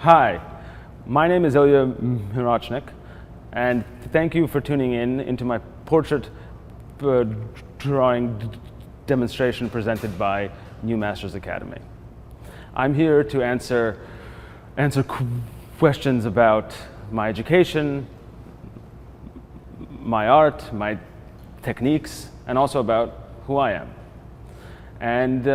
Hi, my name is Iliya Mirochnik, and thank you for tuning in into my portrait drawing demonstration presented by New Masters Academy. I'm here to answer questions about my education, my art, my techniques, and also about who I am. And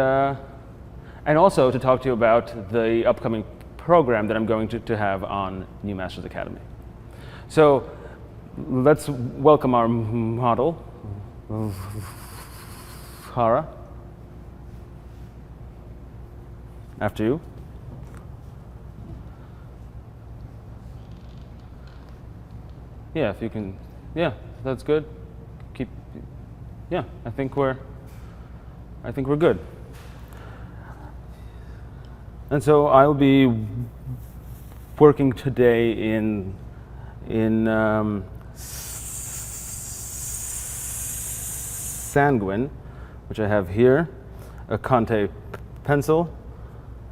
also to talk to you about the upcoming program that I'm going to have on New Masters Academy. So let's welcome our model, Hara. After you. Yeah, if you can, yeah, that's good. Keep, yeah, I think we're good. And so I'll be working today in sanguine, which I have here, a Conte pencil,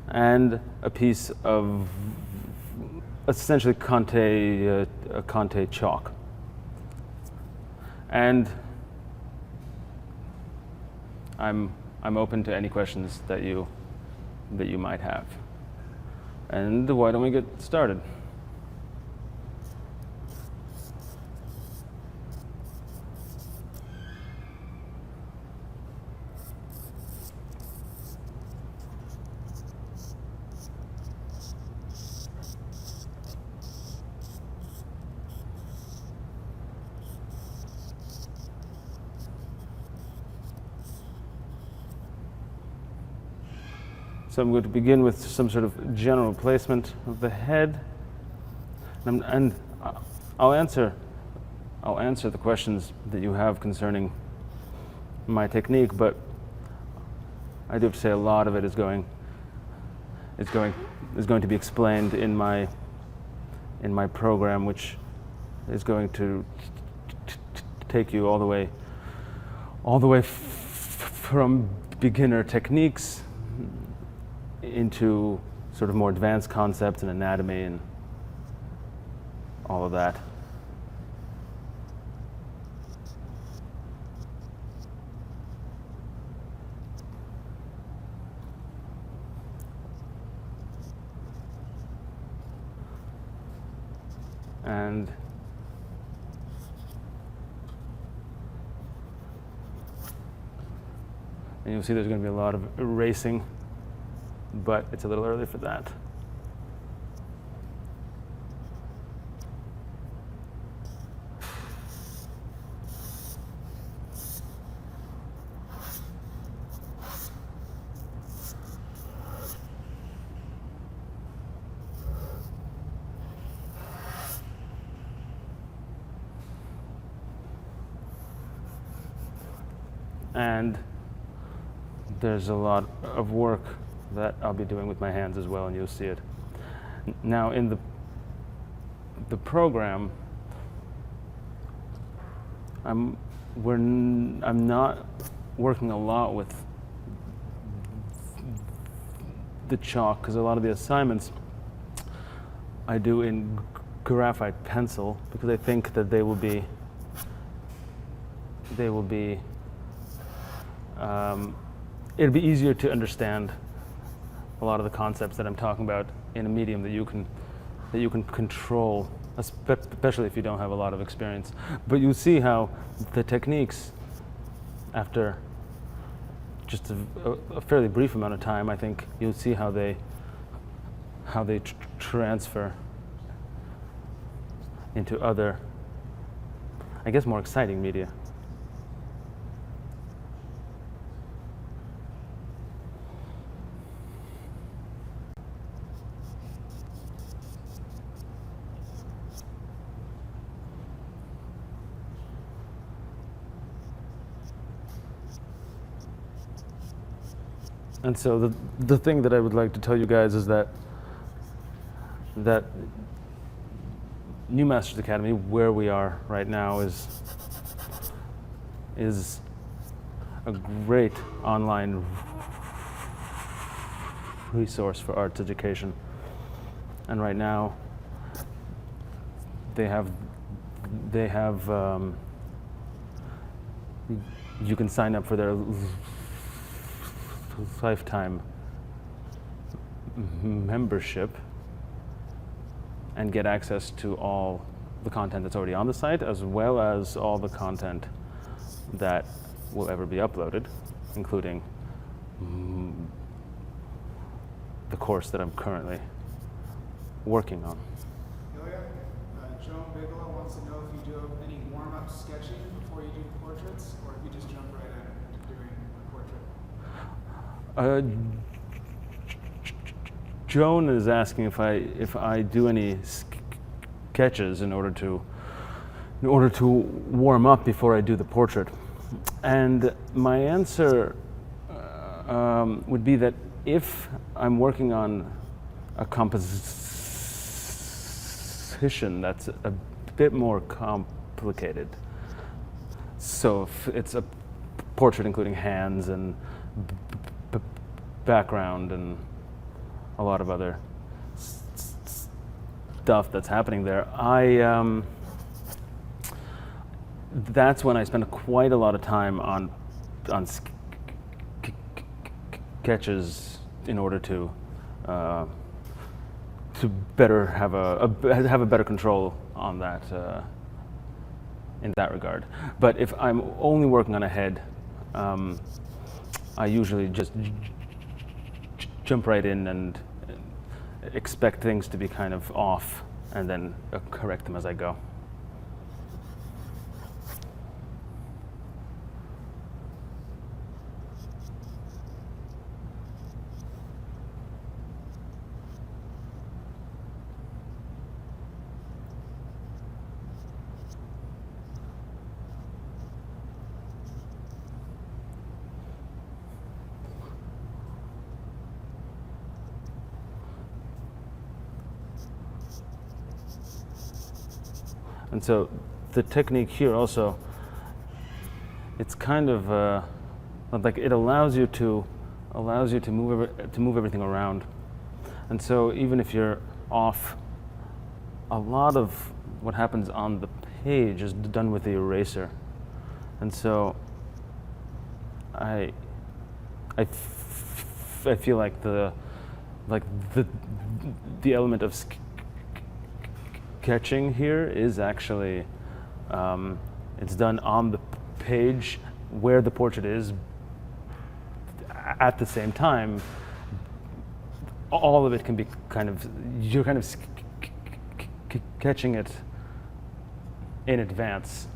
and a piece of essentially a Conte chalk. And I'm open to any questions that you might have. And why don't we get started? So I'm going to begin with some sort of general placement of the head, and I'll answer the questions that you have concerning my technique. But I do have to say a lot of it is going to be explained in my program, which is going to take you all the way from beginner techniques into sort of more advanced concepts and anatomy and all of that. And you'll see there's going to be a lot of erasing, but it's a little early for that. And there's a lot of work that I'll be doing with my hands as well, and you'll see it. Now in the program, I'm not working a lot with the chalk, because a lot of the assignments I do in graphite pencil, because I think that they will be it'll be easier to understand a lot of the concepts that I'm talking about in a medium that you can control, especially if you don't have a lot of experience. But you'll see how the techniques, after just a fairly brief amount of time, I think you'll see how they transfer into other, I guess, more exciting media. And so the thing that I would like to tell you guys is that New Masters Academy, where we are right now, is a great online resource for arts education. and right now they have you can sign up for their lifetime membership and get access to all the content that's already on the site, as well as all the content that will ever be uploaded, including the course that I'm currently working on. Iliya, Joan Bigelow wants to know if you do any warm-up sketching before you do portraits, or if you just jump right into doing a portrait. Joan is asking if I do any sketches in order to warm up before I do the portrait, and my answer would be that if I'm working on a composition that's a bit more complicated, so if it's a portrait including hands and background and a lot of other stuff that's happening there, that's when I spend quite a lot of time on sketches in order to better have a better control on that in that regard. But if I'm only working on a head, I usually just jump right in and expect things to be kind of off and then correct them as I go. And so the technique here also, it's kind of like it allows you to move everything around. And so even if you're off, a lot of what happens on the page is done with the eraser. And so I feel like the element of sketching here is actually it's done on the page where the portrait is. At the same time, all of it can be you're kind of sketching it in advance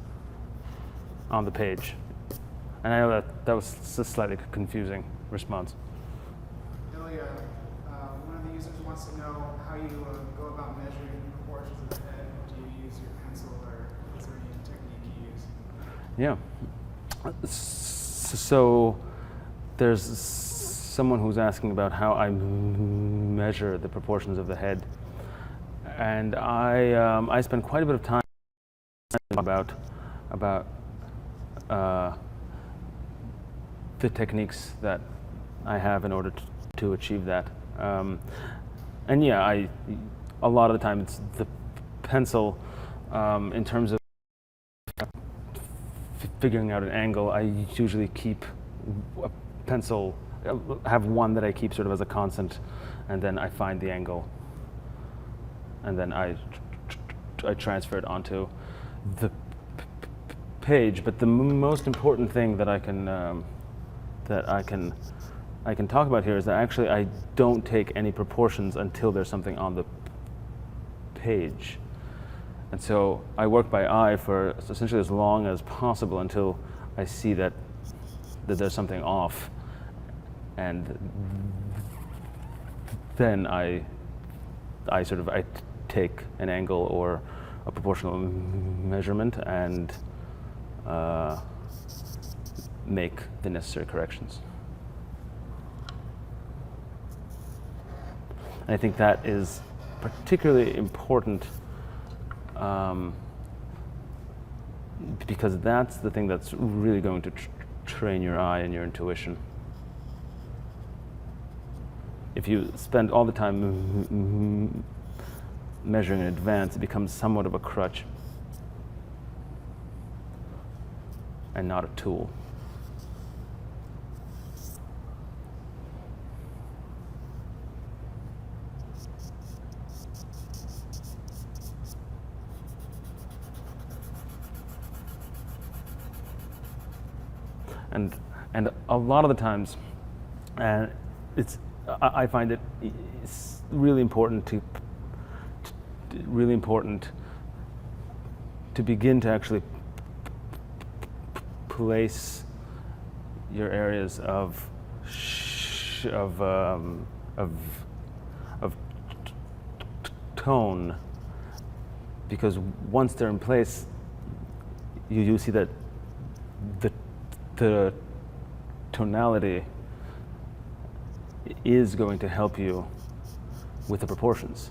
on the page. And I know that was a slightly confusing response. Iliya, one of the users wants to know how you go about measuring the proportions of the head. Do you use your pencil, or is there any technique you use? Yeah. So there's someone who's asking about how I measure the proportions of the head, and I spend quite a bit of time about the techniques that I have in order to achieve that. And yeah, a lot of the time it's the pencil. In terms of figuring out an angle, I usually keep a pencil, have one that I keep sort of as a constant, and then I find the angle, and then I transfer it onto the page. But the most important thing that I can talk about here is that actually I don't take any proportions until there's something on the page. And so I work by eye for essentially as long as possible until I see that there's something off. And then I take an angle or a proportional measurement and make the necessary corrections. And I think that is particularly important because that's the thing that's really going to train your eye and your intuition. If you spend all the time measuring in advance, it becomes somewhat of a crutch and not a tool. And a lot of the times, and I find it's really important to begin to actually place your areas of tone, because once they're in place, you see that the tonality is going to help you with the proportions.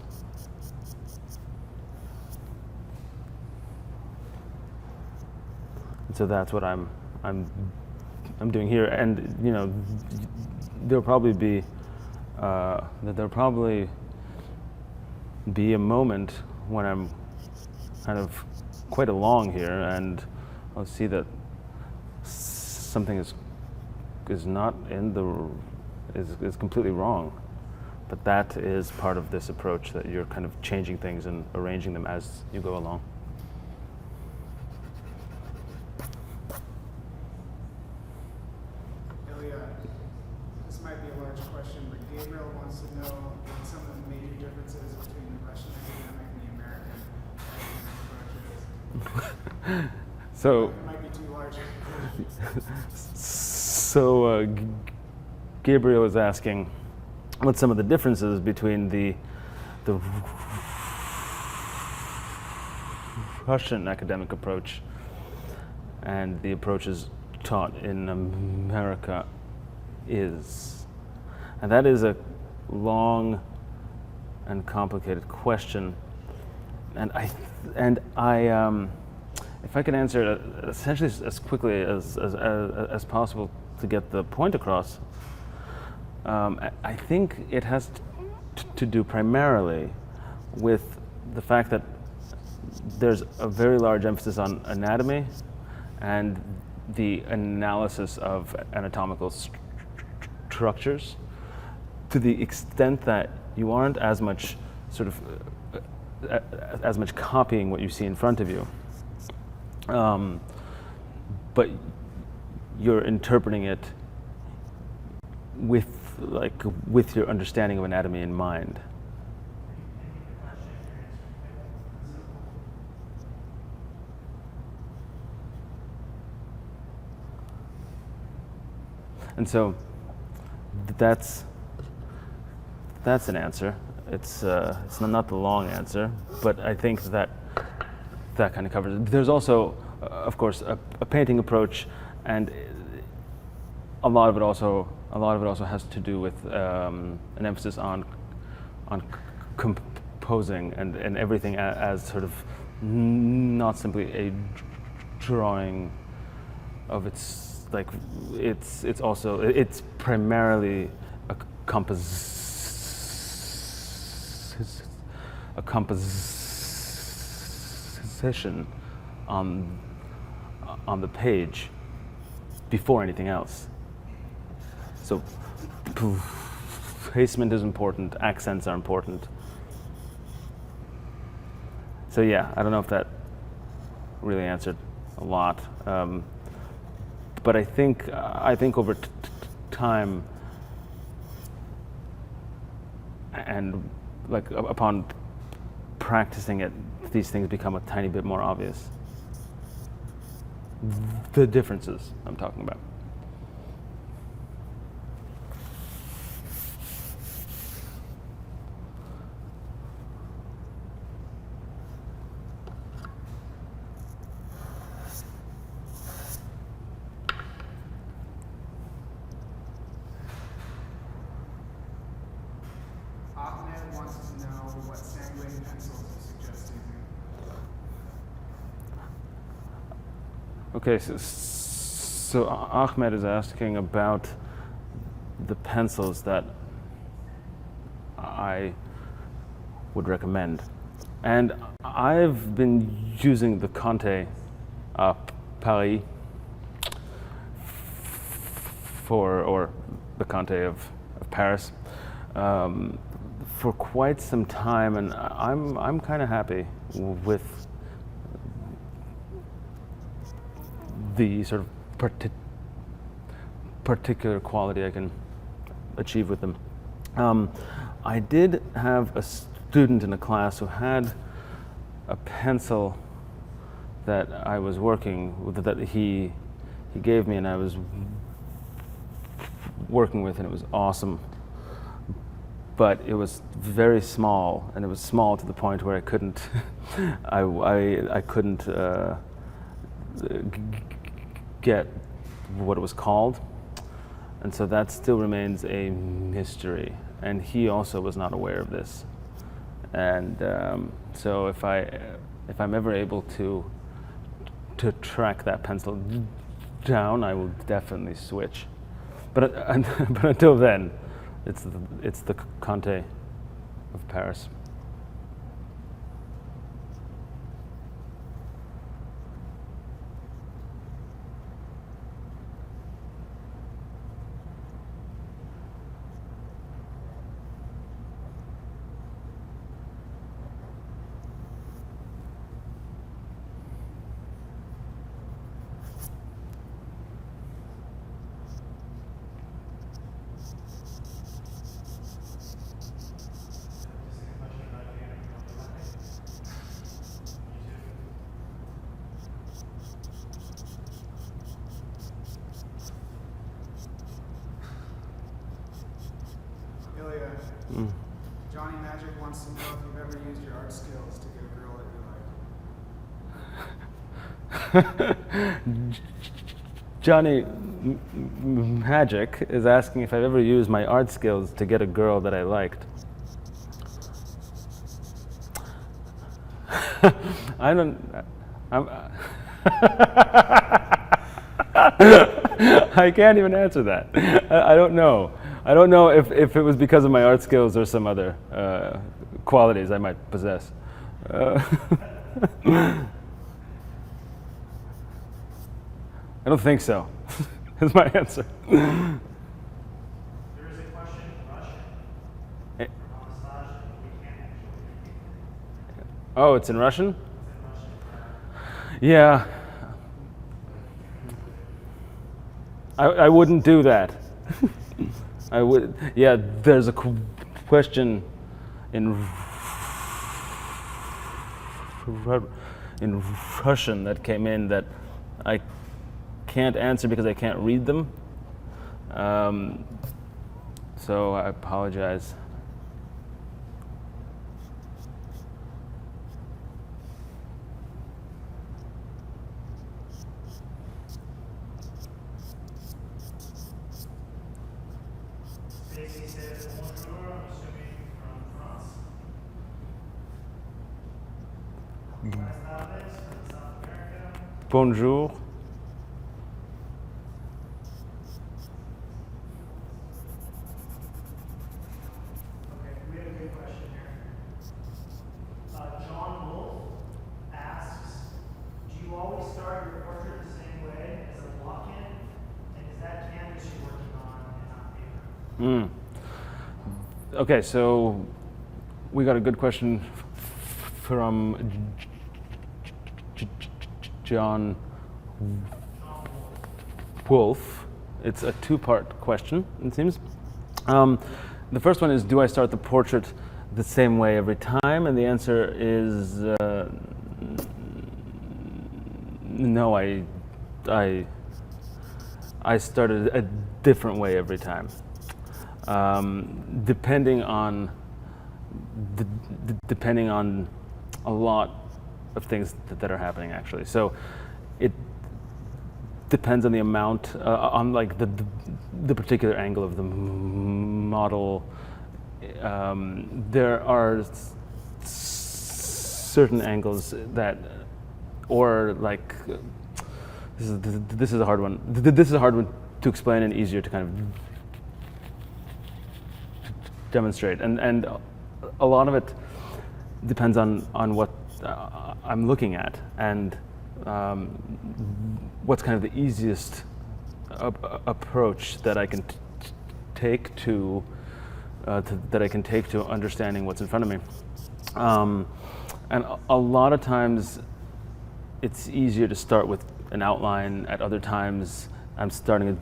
And so that's what I'm doing here, and you know, there'll probably be a moment when I'm kind of quite along here, and I'll see that something is not in the is completely wrong, but that is part of this approach, that you're kind of changing things and arranging them as you go along. Iliya, this might be a large question, but Gabriel wants to know what some of the major differences between the Russian academic and the American approaches. So It might be too large. So Gabriel is asking what some of the differences between the Russian academic approach and the approaches taught in America is. And that is a long and complicated question. And I if I can answer it essentially as quickly as possible to get the point across, I think it has to do primarily with the fact that there's a very large emphasis on anatomy and the analysis of anatomical structures, to the extent that you aren't as much as much copying what you see in front of you. But you're interpreting it with your understanding of anatomy in mind. And so that's an answer. It's not the long answer, but I think that kind of covers it. There's also, of course, a painting approach, and a lot of it also has to do with an emphasis on composing and everything as sort of not simply a drawing of its, like, it's primarily a composition on the page before anything else. So placement is important, accents are important. So yeah, I don't know if that really answered a lot, but I think over time, and like upon practicing it, these things become a tiny bit more obvious. The differences I'm talking about. Ahmed wants to know what sanguine pencils you suggest using. Okay, so Ahmed is asking about the pencils that I would recommend. And I've been using the Conte Paris or the Conte of Paris for quite some time, and I'm kind of happy with the sort of particular quality I can achieve with them. I did have a student in a class who had a pencil that I was working with, that he gave me, and I was working with, and it was awesome. But it was very small, and it was small to the point where I couldn't I couldn't get what it was called, and so that still remains a mystery. And he also was not aware of this, and so if I'm ever able to track that pencil down, I will definitely switch. But but until then, it's the Conte of Paris. Iliya, Johnny Magic wants to know if you've ever used your art skills to get a girl that you like. Johnny Magic is asking if I've ever used my art skills to get a girl that I liked. I don't. I can't even answer that. I don't know. I don't know if it was because of my art skills or some other qualities I might possess. I don't think so. Is my answer. There is a question in Russian from Anastasia. We can't actually. Oh, it's in Russian? It's in Russian. Yeah. I wouldn't do that. I would. Yeah, there's a question in Russian that came in that I can't answer because I can't read them. So I apologize. Stacy says, bonjour, I'm assuming from France. Buenas tardes from South America. Bonjour. Okay, we have a good question here. John Wolf asks, do you always start your portrait the same way as a walk-in? And is that canvas you're working on and not paper? Okay, so we got a good question from John Wolf. It's a two-part question, it seems. The first one is, do I start the portrait the same way every time? And the answer is no. I started a different way every time, depending on a lot of things that are happening, actually. So it depends on the amount, on like the particular angle of the model. There are certain angles that, or like, this is a hard one. This is a hard one to explain and easier to kind of demonstrate. And a lot of it depends on what I'm looking at, and what's kind of the easiest approach that I can take to understanding what's in front of me. And a lot of times it's easier to start with an outline. At other times I'm starting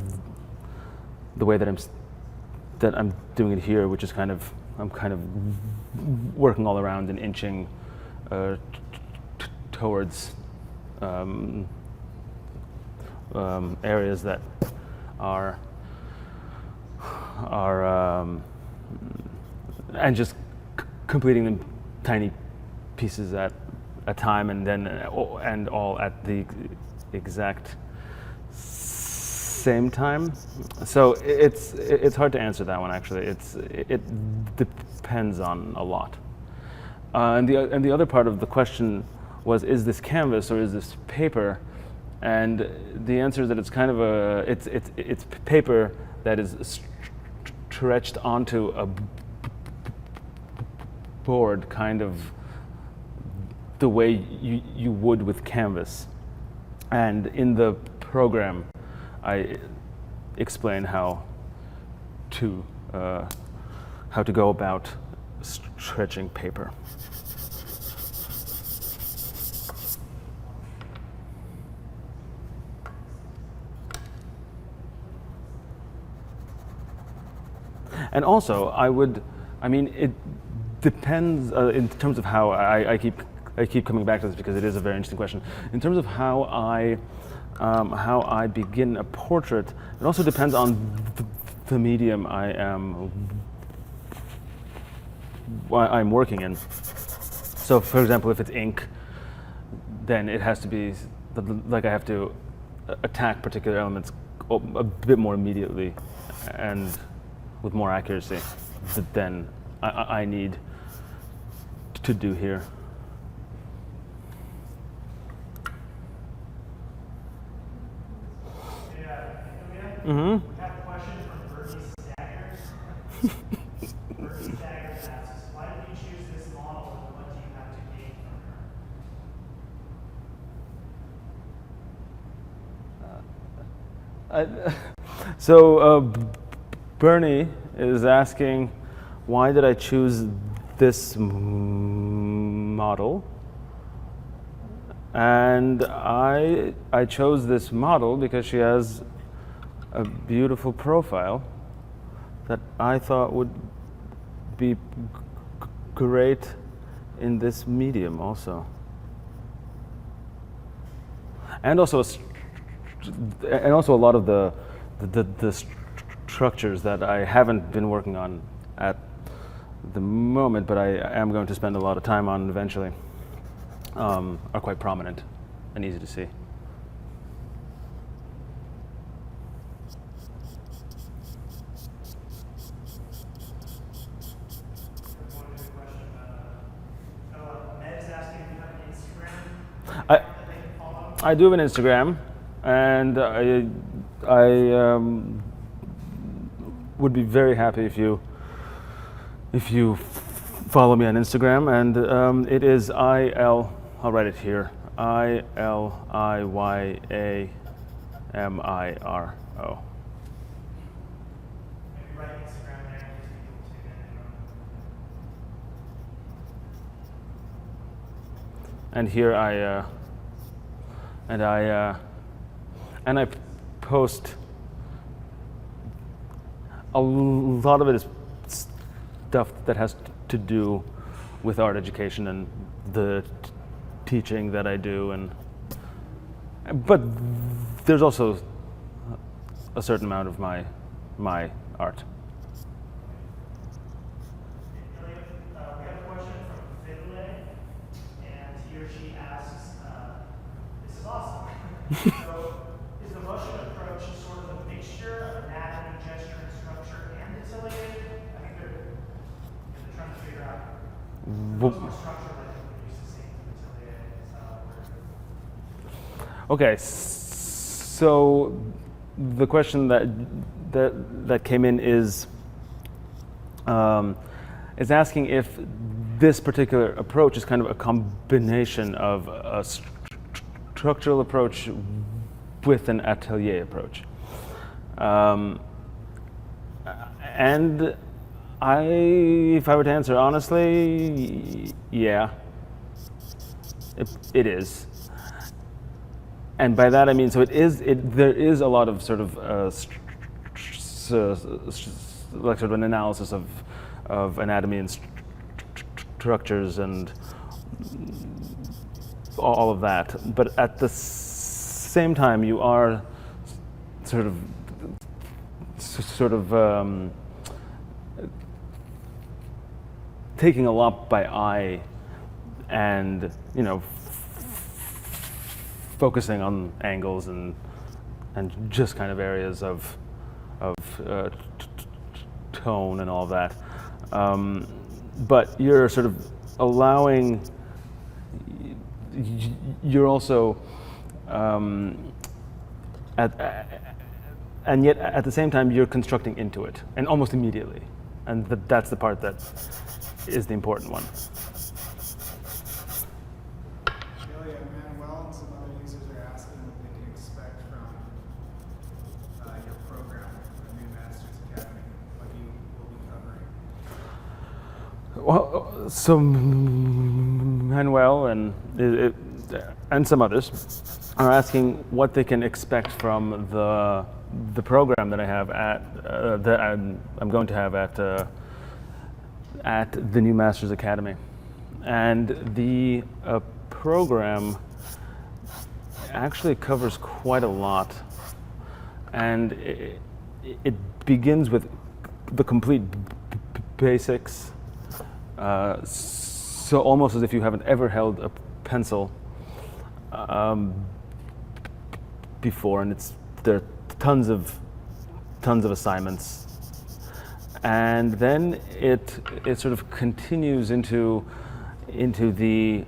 the way that I'm doing it here, which is I'm kind of working all around and inching towards areas that are and just completing them tiny pieces at a time, and then and all at the exact same time. So it's hard to answer that one, actually. It depends on a lot. And the other part of the question was, is this canvas or is this paper? And the answer is that it's kind of it's paper that is stretched onto a board, kind of the way you would with canvas. And in the program, I explain how to go about stretching paper. And also, it depends in terms of how I keep coming back to this because it is a very interesting question. In terms of how I begin a portrait, it also depends on the medium I'm working in. So, for example, if it's ink, then it has to be like I have to attack particular elements a bit more immediately and with more accuracy than I need to do here. We have a question from Bernie Staggers. Bernie Staggers asks, why did you choose this model and what do you have to gain from her? So Bernie is asking, why did I choose this model? And I chose this model because she has a beautiful profile that I thought would be great in this medium also. And also a lot of the structures that I haven't been working on at the moment, but I am going to spend a lot of time on eventually, are quite prominent and easy to see. I do have an Instagram, and I would be very happy if you follow me on Instagram, and it is I'll write it here, ILIYAMIRO. And here I post a lot of it is stuff that has to do with art education and the teaching that I do, but there's also a certain amount of my art. We have a question from Atelier, and he or she asks, this is awesome. So, is the motion approach sort of a mixture of anatomy, gesture, and structure and Atelier? I think they're trying to figure out what's more structure that we used to see from Atelier. Okay, so the question that came in is asking if this particular approach is kind of a combination of a structural approach with an atelier approach. And if I were to answer honestly, yeah, it is. And by that I mean, so there is a lot of sort of like sort of an analysis of anatomy and structures and all of that. But at the same time, you are sort of taking a lot by eye, and focusing on angles and just kind of areas of tone and all that. But you're sort of allowing. You're also and yet at the same time you're constructing into it, and almost immediately, and that's the part that is the important one. Iliya, Manuel and some other users are asking what they can expect from your program, the new Masters Academy, what you will be covering. Well, so Manuel and some others are asking what they can expect from the program that I have that I'm going to have at the new Masters Academy, and the program actually covers quite a lot, and it begins with the complete basics. So almost as if you haven't ever held a pencil before, and there are tons of assignments, and then it sort of continues into the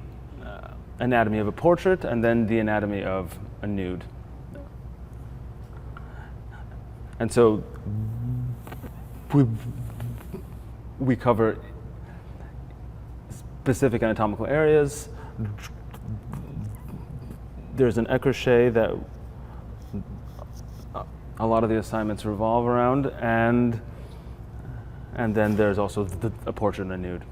anatomy of a portrait, and then the anatomy of a nude. And so we cover specific anatomical areas. There's an écorché that a lot of the assignments revolve around, and then there's also a portrait and a nude.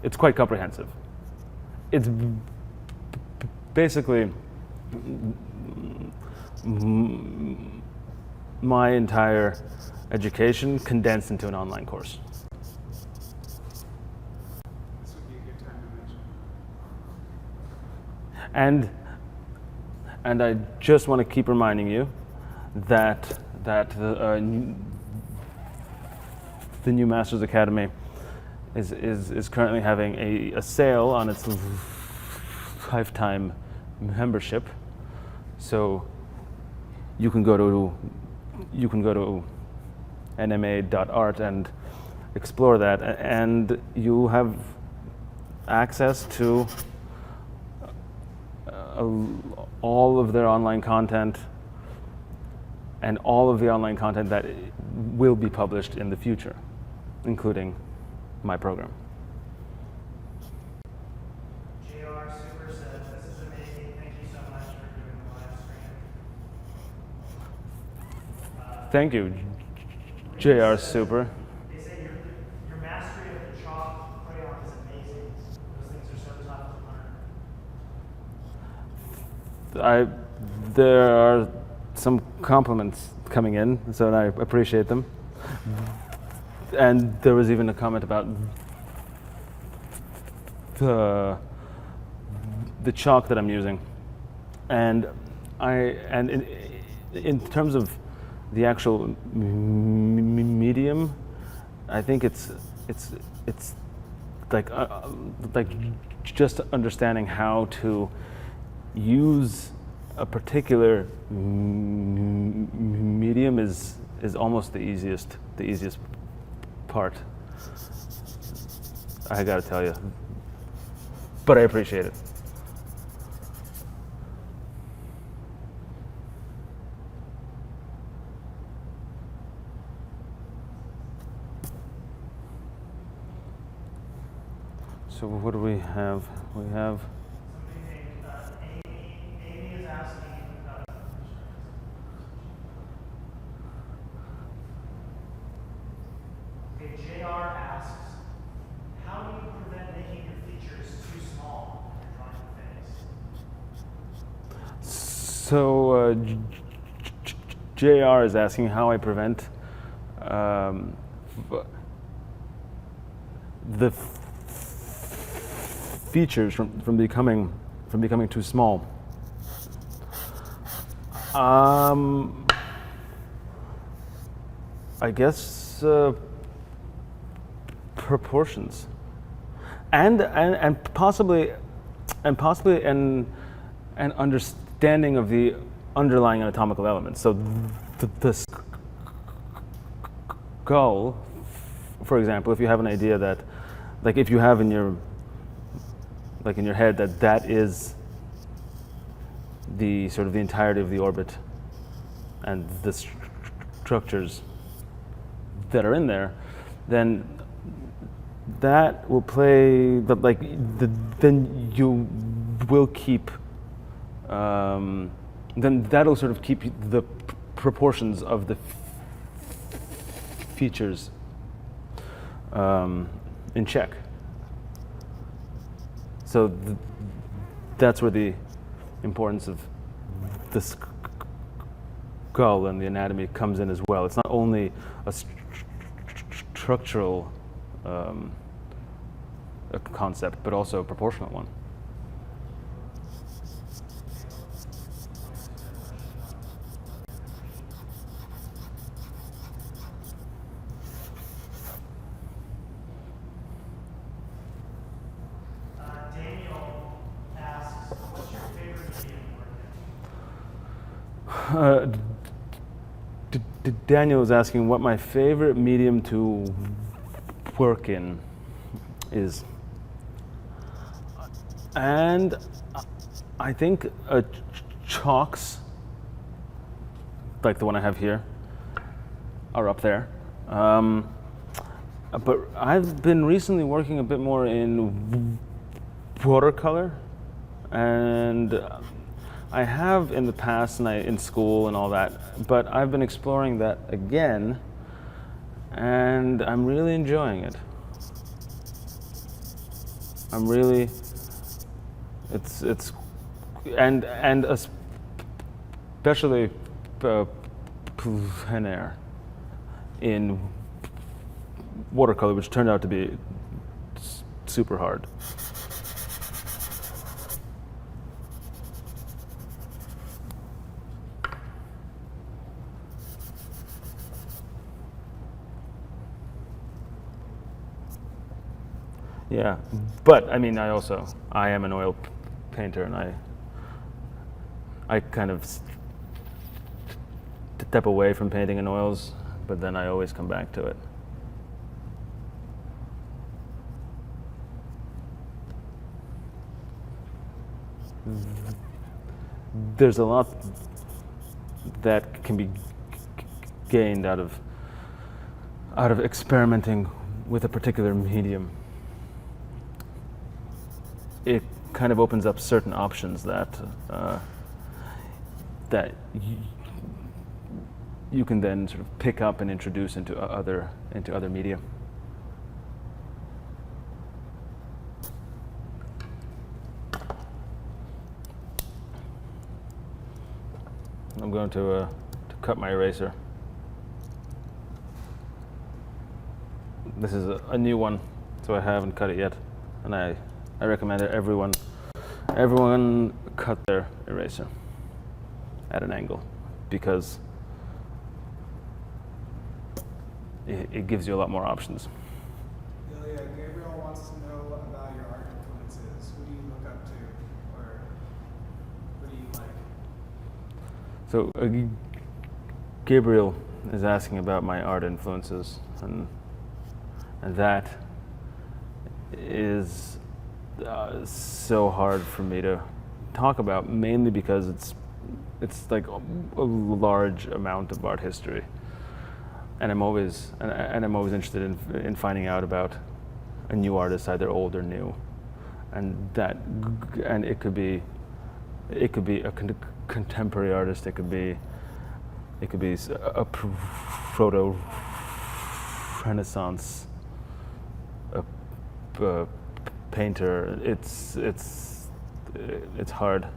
It's quite comprehensive. It's basically my entire education condensed into an online course. This would be a good time to mention. And I just want to keep reminding you that the new Masters Academy is currently having a sale on its lifetime membership. So you can go to nma.art and explore that, and you have access to all of their online content and all of the online content that will be published in the future, including my program. JR Super says, this is amazing. Thank you so much for doing the live stream. Thank you, JR Super. They say your mastery of the chalk crayon is amazing. Those things are so tough to learn. There are some compliments coming in, so I appreciate them. And there was even a comment about the chalk that I'm using, and in terms of the actual medium, I think it's like just understanding how to use a particular medium is almost the easiest part. I gotta tell you. But I appreciate it. So what do we have? We have Somebody named Amy. Amy is asking. Okay, JR asks, how do you prevent making your features too small when you're drawing the face? so JR is asking how I prevent the features from becoming too small. I guess proportions, and possibly an understanding of the underlying anatomical elements. So the skull, for example, if you have an idea that, like, if you have in your head that is the sort of the entirety of the orbit and the structures that are in there, then that will play, but like then you will keep, then that'll sort of keep the proportions of the features in check. So that's where the importance of the skull and the anatomy comes in as well. It's not only a structural a concept, but also a proportional one. Daniel asks, what's your favorite medium to work in? Daniel is asking what my favorite medium to work in is. And I think chalks, like the one I have here, are up there. But I've been recently working a bit more in watercolor, and I have in the past, and in school and all that, but I've been exploring that again, and I'm really enjoying it. I'm really, it's and especially plein air in watercolor, which turned out to be super hard. Yeah, but I mean, I am an oil painter, and I kind of step away from painting in oils, but then I always come back to it. There's a lot that can be gained out of experimenting with a particular medium. It kind of opens up certain options that you can then sort of pick up and introduce into other media. I'm going to cut my eraser. This is a new one, so I haven't cut it yet, and I recommend that everyone cut their eraser at an angle, because it gives you a lot more options. Iliya, Gabriel wants to know about your art influences. Who do you look up to, or what do you like? So Gabriel is asking about my art influences, and that is so hard for me to talk about, mainly because it's like a large amount of art history, and I'm always interested in finding out about a new artist, either old or new, and it could be a contemporary artist, it could be a proto Renaissance painter. It's hard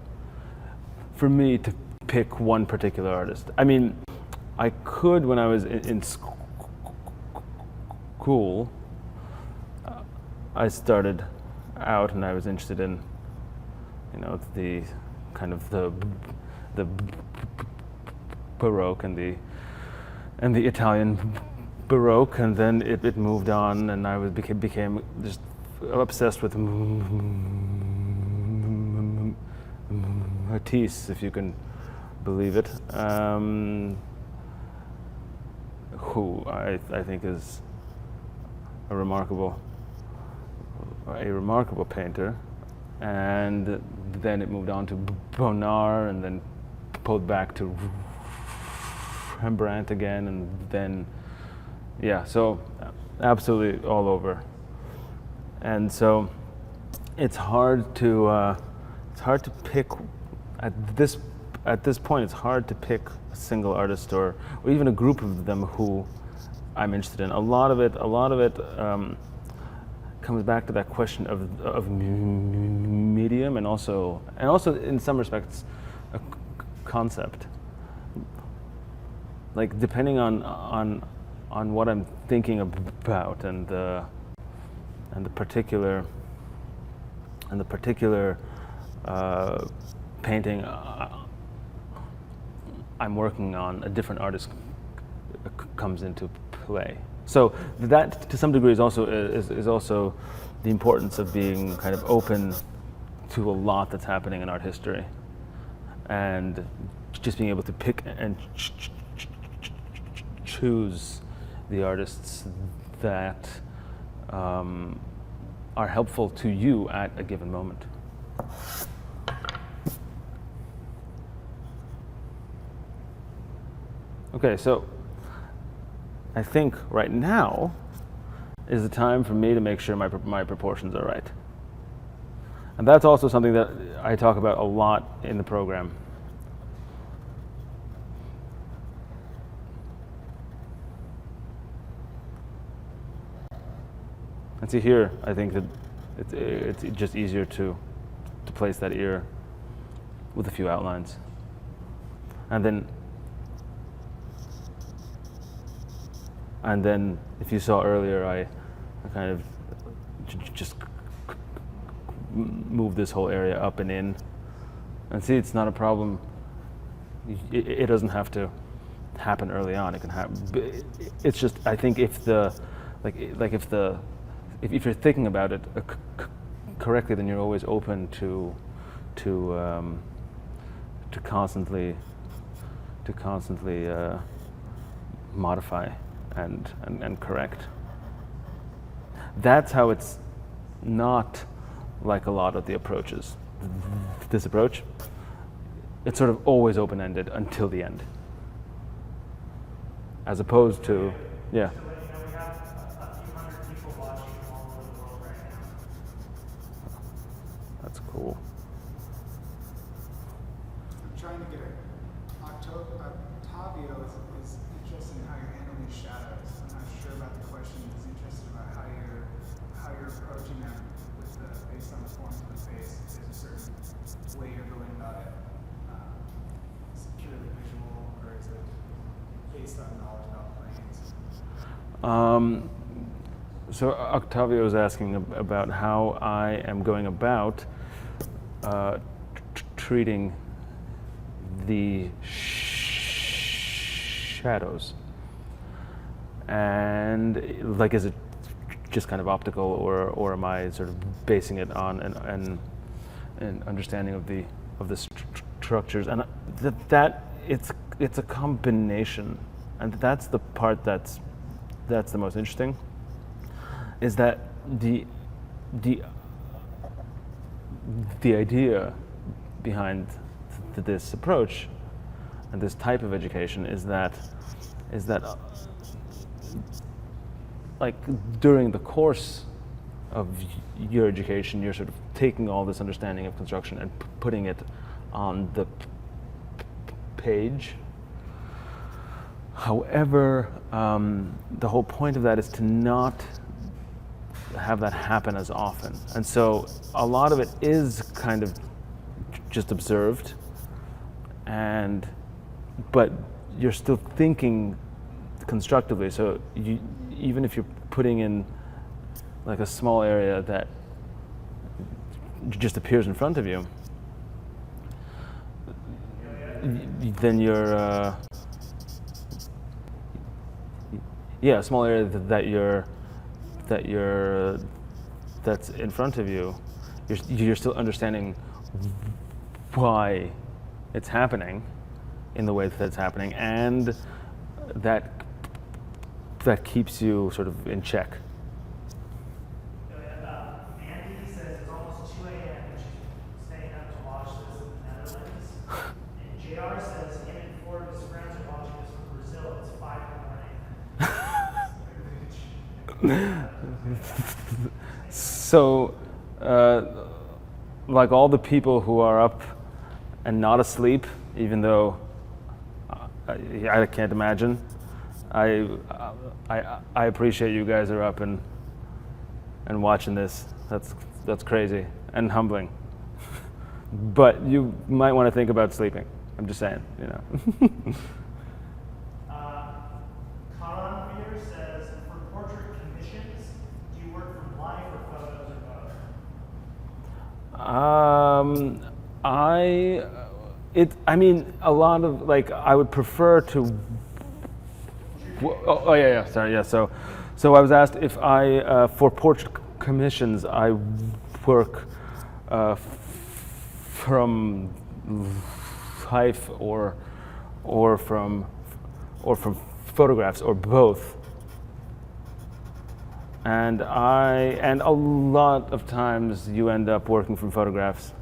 for me to pick one particular artist. I mean, I could when I was in school. I started out and I was interested in, the kind of the Baroque and the Italian Baroque, and then it moved on, and I became just obsessed with Matisse, if you can believe it, who I think is a remarkable painter. And then it moved on to Bonnard, and then pulled back to Rembrandt again, and then so absolutely all over. And so it's hard to pick at this point. It's hard to pick a single artist or even a group of them who I'm interested in. A lot of it comes back to that question of medium, and also in some respects a concept. Like, depending on what I'm thinking about and the particular painting I'm working on, a different artist comes into play. So that, to some degree, is also the importance of being kind of open to a lot that's happening in art history, and just being able to pick and choose the artists that are helpful to you at a given moment. Okay, so I think right now is the time for me to make sure my proportions are right. And that's also something that I talk about a lot in the program. And see here, I think that it's just easier to place that ear with a few outlines. And then if you saw earlier, I kind of just move this whole area up and in. And see, it's not a problem. It doesn't have to happen early on. It can happen. It's just, I think if you're thinking about it correctly, then you're always open to constantly modify and correct. That's how it's not like a lot of the approaches. This approach, it's sort of always open-ended until the end, as opposed to, yeah. So, we have a few hundred people watching all over the world right now. That's cool. I'm trying to get it. Octavio is interested in how you're handling shadows. I'm not sure about the question. He's interested about how you're approaching them based on the forms of the face. There's a certain way you're going about it. Is it purely visual, or is it based on knowledge about planes? So Octavio is asking about how I am going about treating the shadows, and like, is it just kind of optical, or am I sort of basing it on an understanding of the structures? And that it's a combination, and that's the part that's the most interesting. Is that the the idea behind this approach and this type of education is that like during the course of your education, you're sort of taking all this understanding of construction and putting it on the page. However, the whole point of that is to not have that happen as often. And so a lot of it is kind of just observed, but you're still thinking constructively. So even if you're putting in like a small area that just appears in front of you, then you're a small area that's in front of you. You're still understanding why it's happening in the way that it's happening, and that keeps you sort of in check. Andy says it's almost 2 a.m. and she's staying up to watch this in the Netherlands. And JR says him and 4 of his friends are watching this from Brazil. It's 5 in the morning. So, like all the people who are up and not asleep, even though I can't imagine, I appreciate you guys are up and watching this. That's crazy and humbling. But you might want to think about sleeping. I'm just saying, you know. Karan here says, for portrait commissions, do you work from life or photos or both? I mean, a lot of, like, I would prefer to. Sorry, yeah. So I was asked if I, for portrait commissions, I work from life or from photographs or both. And a lot of times you end up working from photographs.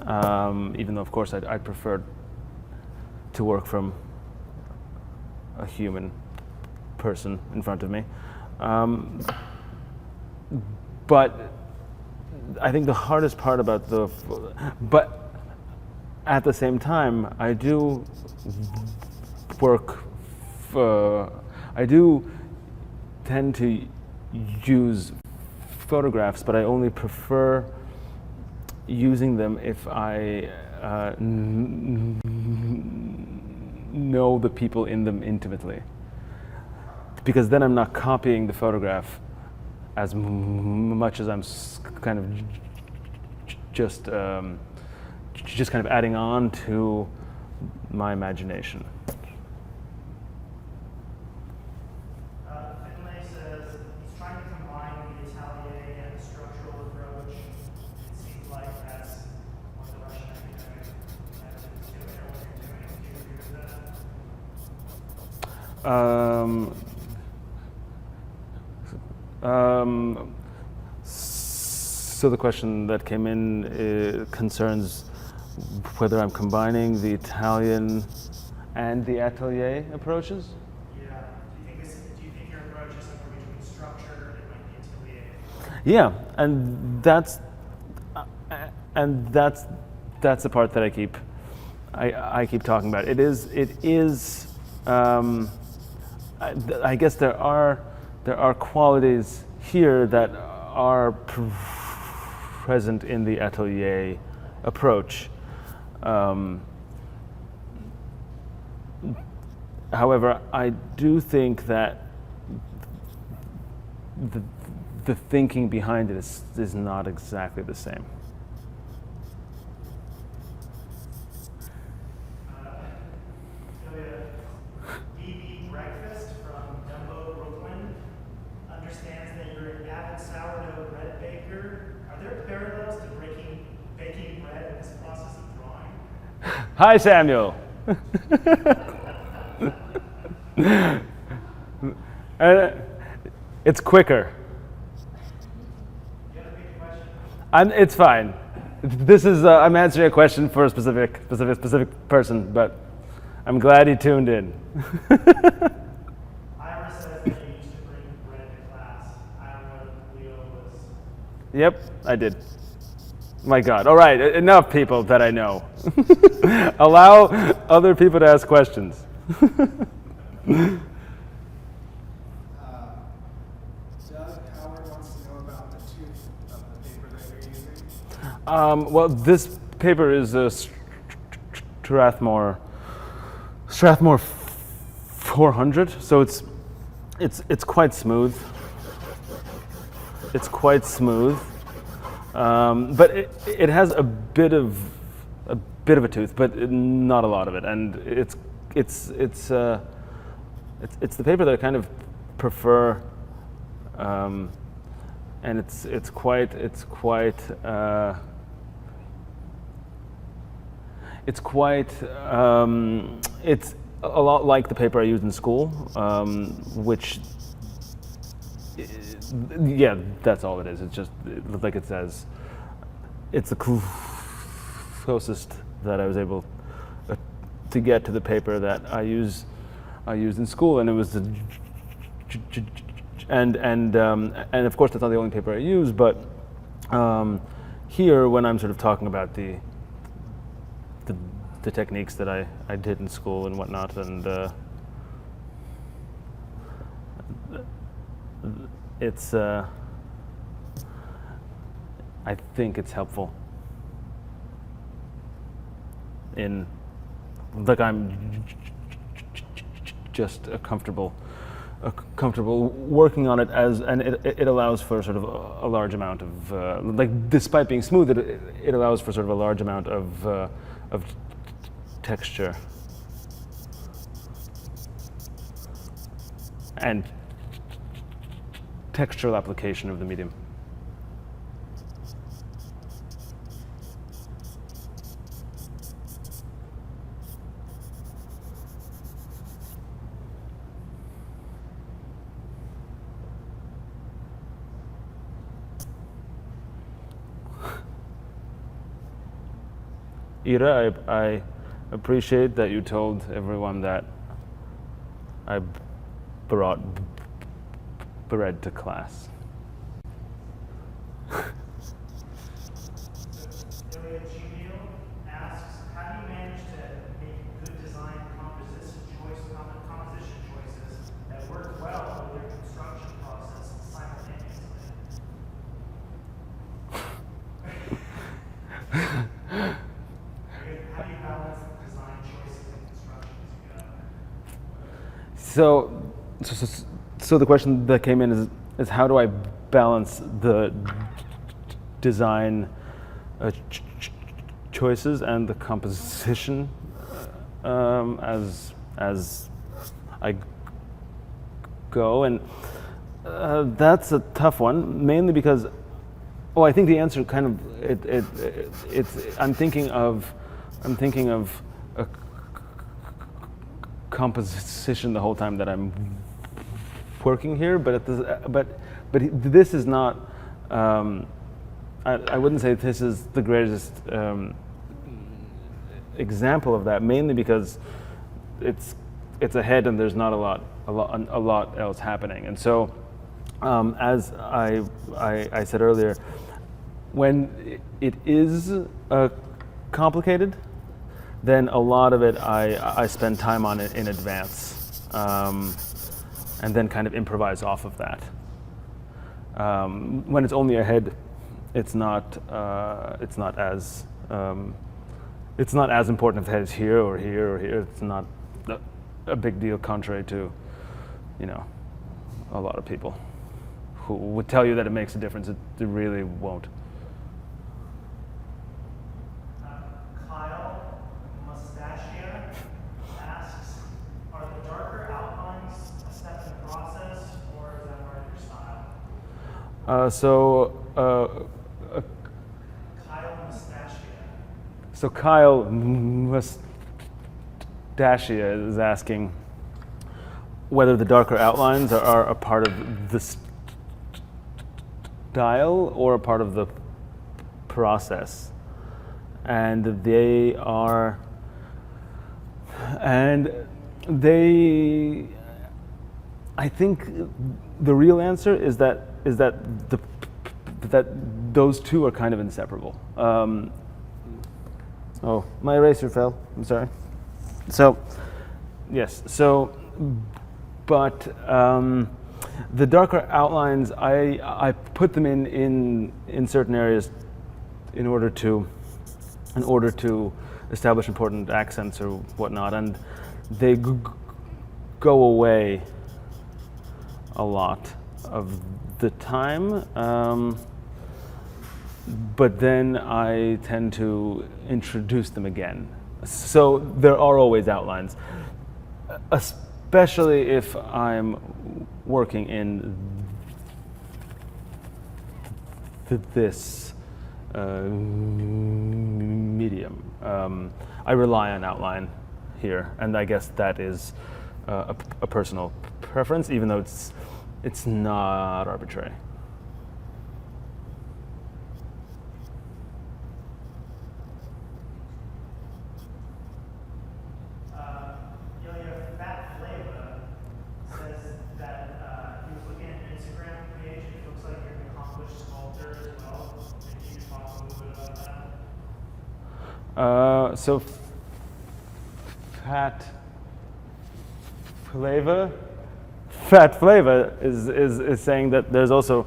Even though, of course, I'd prefer to work from a human person in front of me. But I think the hardest part about but at the same time, I do I do tend to use photographs, but I only prefer using them if I know the people in them intimately, because then I'm not copying the photograph as much as I'm kind of just kind of adding on to my imagination. Finlay says he's trying to combine the Atelier and the structural approach. It seems like that's what the Russian academic method is doing, or what you're doing. Do you agree with that? So the question that came in concerns whether I'm combining the Italian and the Atelier approaches. Yeah. Do you think your approach is somewhere between structure and like the Atelier? Yeah, and that's the part that I keep talking about. It is. I guess there are qualities here that are present in the Atelier approach. However, I do think that the thinking behind it is not exactly the same. BB Breakfast from Dumbo, Brooklyn, understands that you're an avid sourdough bread baker. Are there parallels to baking bread in this process of drawing? Hi, Samuel. It's quicker. It's fine. This is I'm answering a question for a specific person, but I'm glad he tuned in. Ira says that you used to bring bread to class. I don't know if Leo was. Yep, I did. My God. All right, enough people that I know. Allow other people to ask questions. Doug Howard wants to know about the tooth of the paper that you're using. Well, this paper is a Strathmore 400, so it's quite smooth. It's quite smooth, but it has a bit of a tooth, but not a lot of it, and it's the paper that I kind of prefer, and it's a lot like the paper I used in school, which, yeah, that's all it is. It's just like it says. It's the closest that I was able to get to the paper that I used in school, and it was the and of course that's not the only paper I use, but here when I'm sort of talking about the techniques that I did in school and whatnot, and it's I think it's helpful in, like, I'm just comfortable working on it, and it allows for sort of a large amount of like, despite being smooth, it allows for sort of a large amount of texture and textural application of the medium. Ira, I appreciate that you told everyone that I brought bread to class. Iliya asks, how do you manage to make good design composition choices that work well with your construction process simultaneously? How do you balance design choices and construction as you go? So the question that came in is how do I balance the design choices and the composition as I go, and that's a tough one, mainly because, I think the answer kind of it's I'm thinking of a composition the whole time that I'm working here, but this is not. I wouldn't say this is the greatest example of that, mainly because it's ahead and there's not a lot else happening, and so as I said earlier, when it is complicated, then a lot of it I spend time on it in advance, and then kind of improvise off of that. When it's only ahead, it's not as important if the head is here or here or here. It's not a big deal, contrary to, a lot of people who would tell you that it makes a difference. It really won't. Kyle Mustachia asks, are the darker outlines a step in the process, or is that part of your style? Kyle Mustachia. So Kyle Mustachia is asking whether the darker outlines are a part of the style or a part of the process, and they are, and they, I think the real answer is that that those two are kind of inseparable. Oh, my eraser fell. I'm sorry. So, yes. So, but the darker outlines, I put them in certain areas in order to establish important accents or whatnot, and they go away a lot of the time. But then I tend to introduce them again. So there are always outlines, especially if I'm working in this medium. I rely on outline here, and I guess that is a personal preference, even though it's not arbitrary. Iliya, Fat Flava says that he was looking at your Instagram page, and it looks like you're an accomplished sculptor as well. Can you talk a little bit about that? So Fat Flava is saying that there's also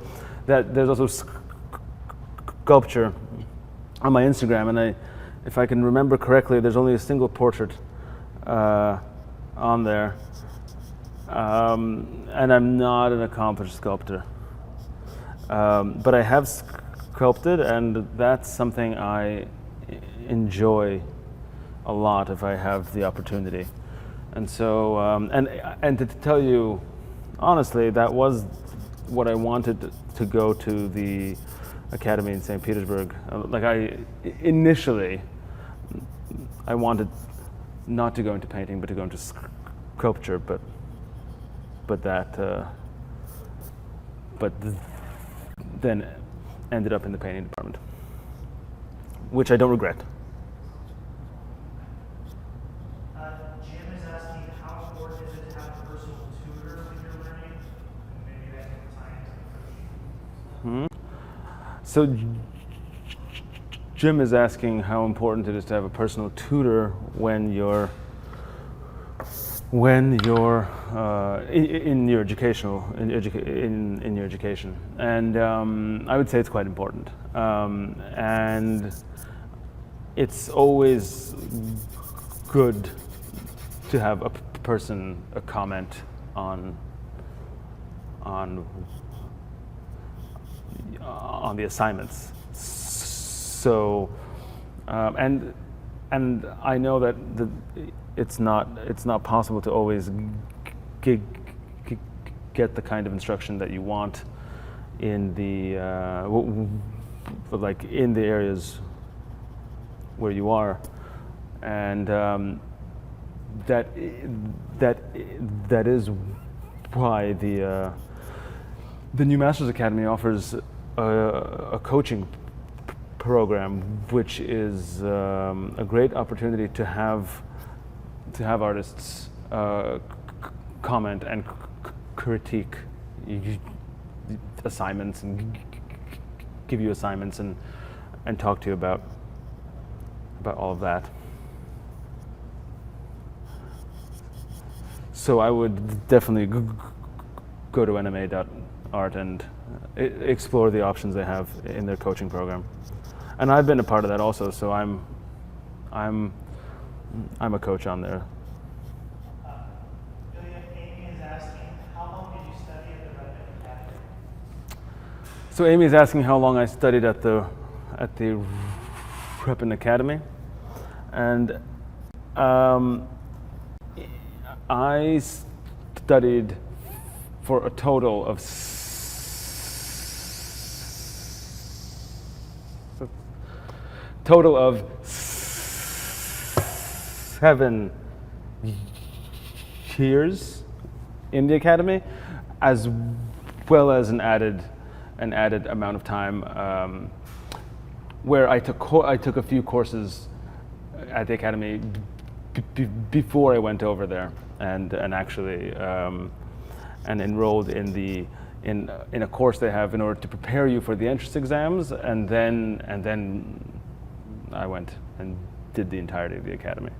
sculpture on my Instagram, and if I can remember correctly, there's only a single portrait on there, and I'm not an accomplished sculptor, but I have sculpted, and that's something I enjoy a lot if I have the opportunity. And so, and to tell you honestly, that was what I wanted to go to the academy in St. Petersburg. Initially, I wanted not to go into painting, but to go into sculpture. But then ended up in the painting department, which I don't regret. Jim is asking, how important is it to have a personal tutor when you're learning? And maybe that can tie into coaching. So Jim is asking how important it is to have a personal tutor when you're in your education, and I would say it's quite important, and it's always good to have a person comment on the assignments. So, and I know that it's not possible to always get the kind of instruction that you want in the like in the areas where you are, and that is why the new Masters Academy offers a coaching program, which is a great opportunity to have artists comment and critique assignments and give you assignments and talk to you about all of that. So I would definitely go to nma.art and explore the options they have in their coaching program. And I've been a part of that also, so I'm a coach on there. Amy is asking, how long did you study at the Repin Academy? So Amy is asking how long I studied at the Repin Academy, and I studied for a total of 7 years in the academy, as well as an added amount of time where I took a few courses at the academy before I went over there, and actually and enrolled in a course they have in order to prepare you for the entrance exams, and then I went and did the entirety of the academy.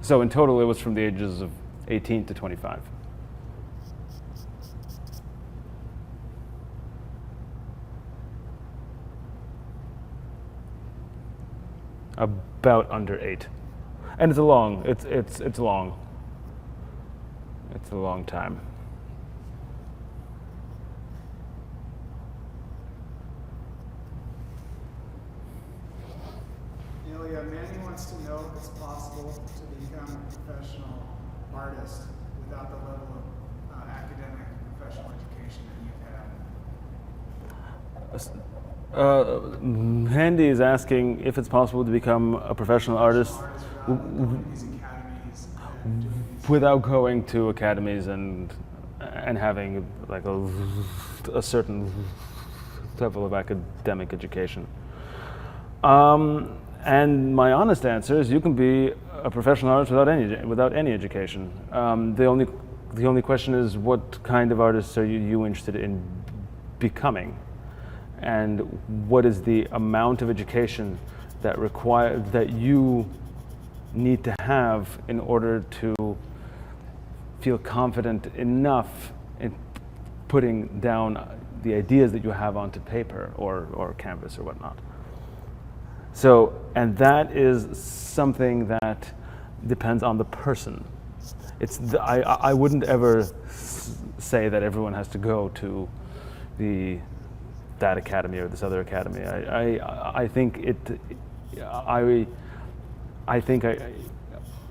So in total, it was from the ages of 18 to 25. About under 8, and it's a long. It's long. It's a long time. Iliya, Manny wants to know if it's possible to become a professional artist without the level of academic professional education that you've had. Handy is asking if it's possible to become a professional artist without going to academies and having like a certain level of academic education. And my honest answer is you can be a professional artist without any education. The only question is, what kind of artist are you interested in becoming? And what is the amount of education that you need to have in order to feel confident enough in putting down the ideas that you have onto paper or canvas or whatnot. So, and that is something that depends on the person. I wouldn't ever say that everyone has to go to that academy or this other academy. I think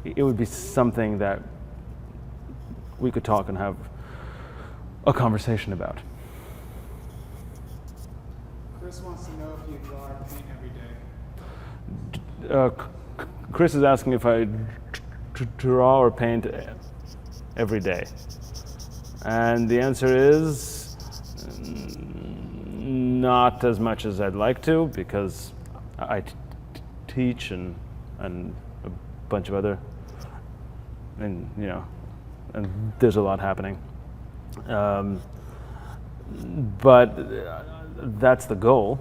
it would be something that we could talk and have a conversation about. Chris wants to know if you draw or paint every day. Chris is asking if I draw or paint every day. And the answer is not as much as I'd like to, because I teach and a bunch of other, and there's a lot happening. But that's the goal.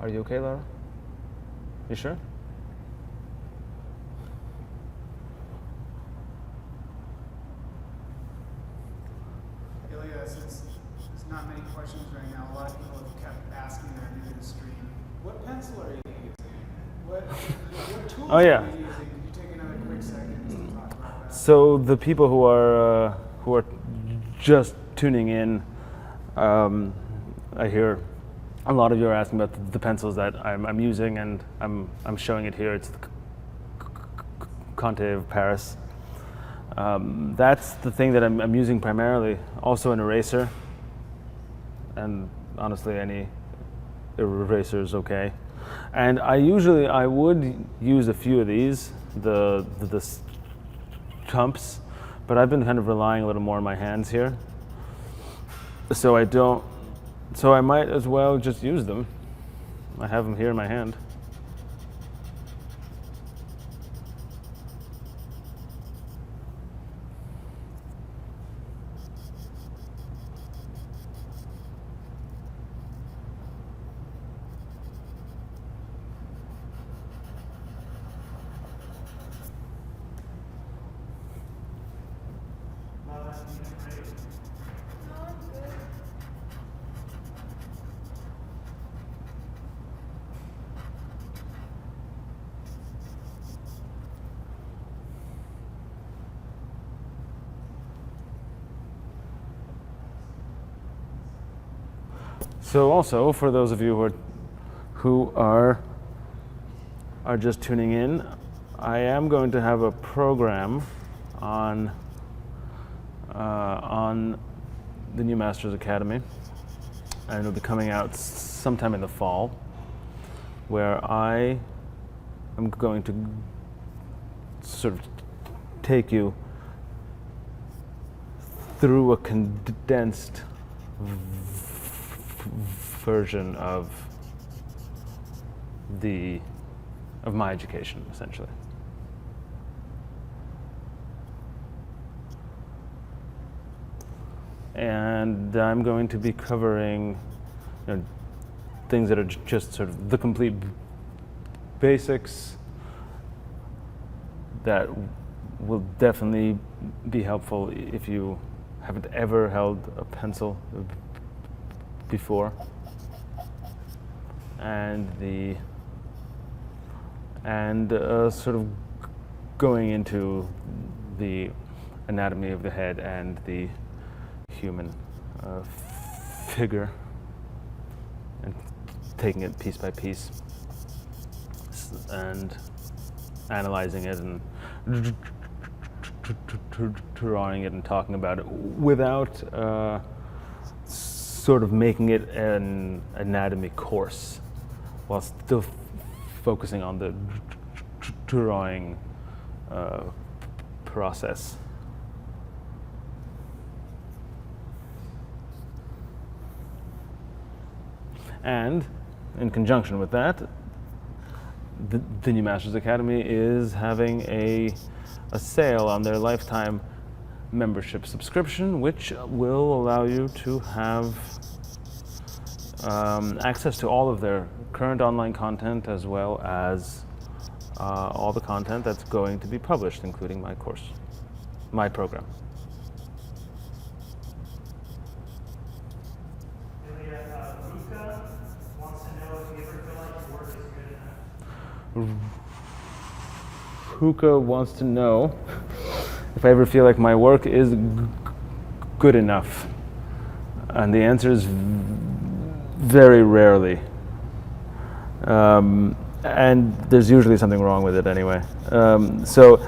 Are you okay, Laura? You sure? Iliya, since there's not many questions right now, a lot of people have kept asking that new to the stream. What pencil are you using? What tools Oh, yeah. are you using? Could you take another quick second to talk about that? So the people who are just tuning in, I hear a lot of you are asking about the pencils that I'm using, and I'm showing it here. It's the Conte of Paris. That's the thing that I'm using primarily. Also an eraser, and honestly any eraser is okay. And I would use a few of these, the stumps, but I've been kind of relying a little more on my hands here. So I might as well just use them. I have them here in my hand. So also, for those of you who are just tuning in, I am going to have a program on the new Masters Academy, and it'll be coming out sometime in the fall, where I am going to sort of take you through a condensed version of my education, essentially. And I'm going to be covering, things that are just sort of the complete basics that will definitely be helpful if you haven't ever held a pencil before, and sort of going into the anatomy of the head and the human figure, and taking it piece by piece and analyzing it and drawing it and talking about it without sort of making it an anatomy course, while still focusing on the drawing process. And in conjunction with that, the new Masters Academy is having a sale on their lifetime membership subscription, which will allow you to have access to all of their current online content, as well as all the content that's going to be published, including my course, my program. Iliya, Luca wants to know if you ever feel like your work is good enough. Huka wants to know if I ever feel like my work is good enough. And the answer is very rarely. And there's usually something wrong with it anyway. So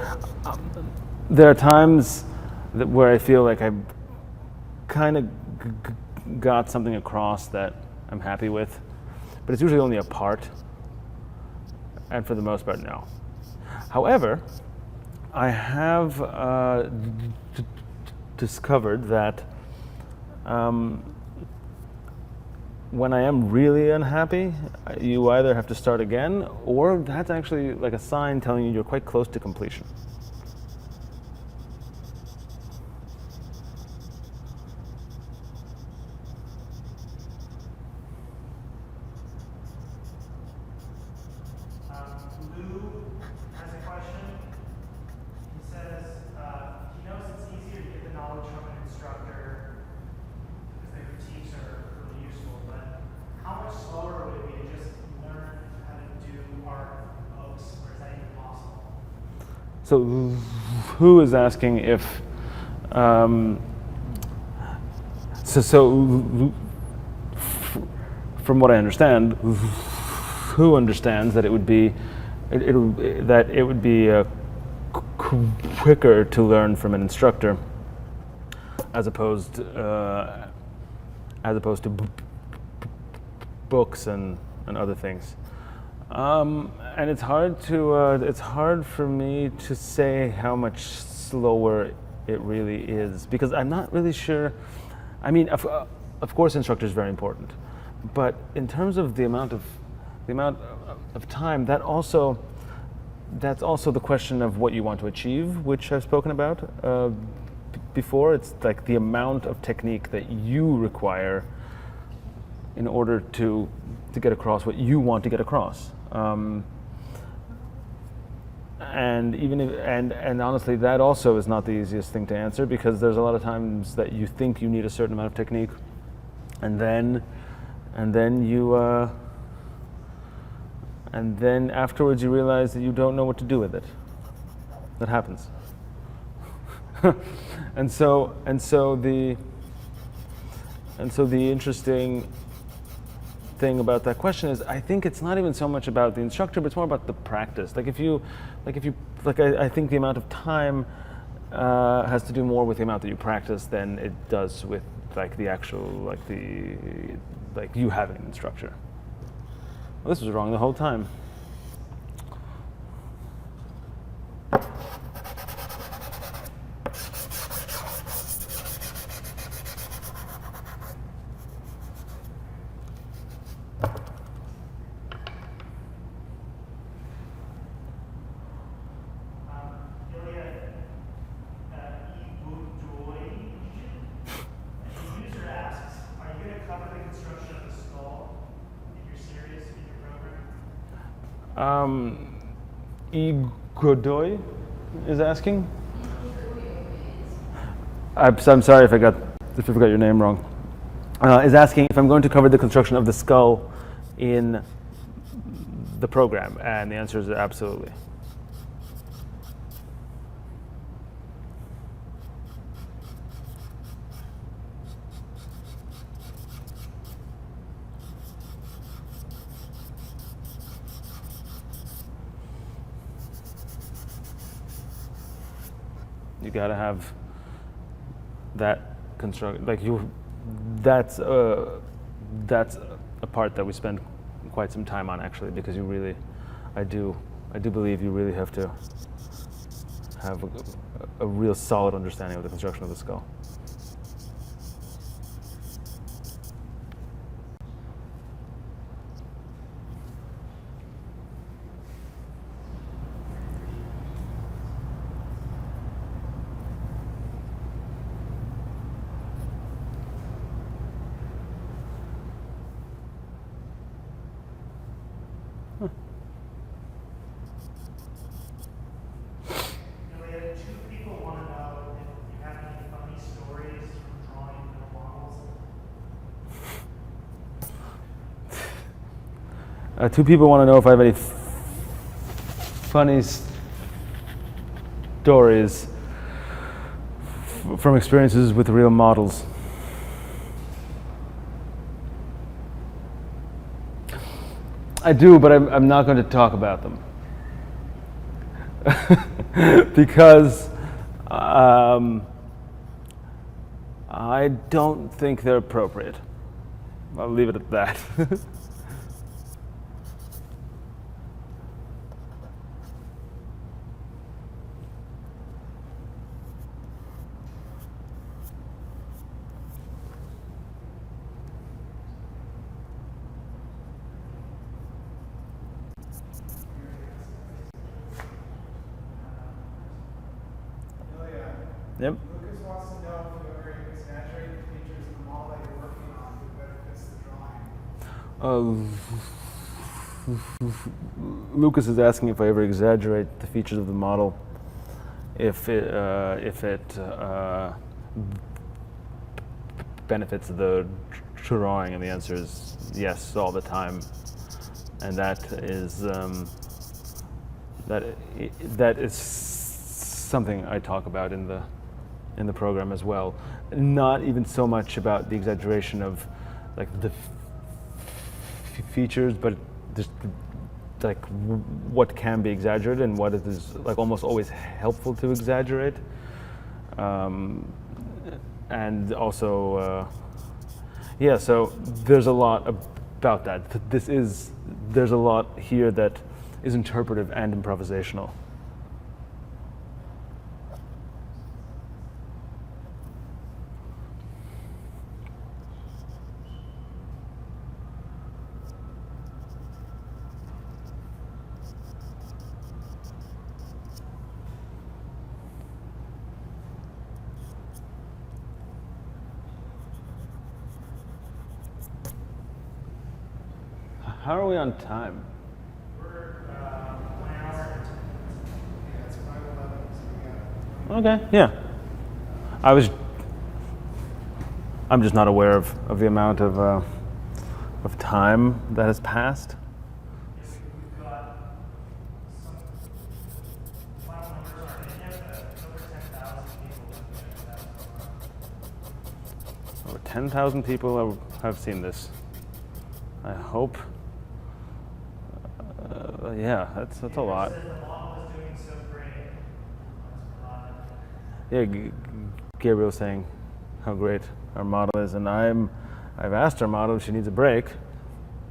there are times where I feel like I've kind of got something across that I'm happy with, but it's usually only a part, and for the most part, no. However, I have discovered that when I am really unhappy, you either have to start again, or that's actually like a sign telling you you're quite close to completion. Lou has a question. He says he knows it's easier to get the knowledge from an instructor because their critiques are really useful, but how much slower would it be to just learn how to do art books, or is that even possible? So who is asking if, from what I understand, who understands that it would be quicker to learn from an instructor as opposed to books and other things. And it's hard for me to say how much slower it really is, because I'm not really sure. I mean, of course, instructor is very important, but in terms of the amount of time, that's also the question of what you want to achieve, which I've spoken about before. It's like the amount of technique that you require in order to get across what you want to get across. And even if, and honestly, that also is not the easiest thing to answer, because there's a lot of times that you think you need a certain amount of technique, and then afterwards you realize that you don't know what to do with it. That happens. and so the interesting thing about that question is I think it's not even so much about the instructor, but it's more about the practice. I think the amount of time has to do more with the amount that you practice than it does with like the actual like you having an instructor. Well, this was wrong the whole time. Godoy is asking. I'm sorry if I forgot your name wrong. Is asking if I'm going to cover the construction of the skull in the program, and the answer is absolutely. You got to have that construct, like you. That's a part that we spend quite some time on actually, because you really, I do believe you really have to have a real solid understanding of the construction of the skull. Two people want to know if I have any funny stories from experiences with real models. I do, but I'm not going to talk about them because I don't think they're appropriate. I'll leave it at that. Yep. Lucas wants to know if you ever exaggerate the features of the model that you're working on to better fits the drawing. Lucas is asking if I ever exaggerate the features of the model, if it benefits the drawing, and the answer is yes, all the time, and that is something I talk about in the program as well. Not even so much about the exaggeration of like the features, but just like what can be exaggerated and what it is like almost always helpful to exaggerate. And also, yeah, so there's a lot about that. There's a lot here that is interpretive and improvisational. How are we on time? We're 1 hour. Yeah, it's 5:11, so we got Okay, yeah. I'm just not aware of the amount of time that has passed. We've got some final numbers aren't in yet, but over 10,000 people looking at that so far. Over 10,000 people have seen this. I hope. Yeah, that's a lot. Says the model is doing so great. Yeah, Gabriel's saying how great our model is, and I've asked our model if she needs a break,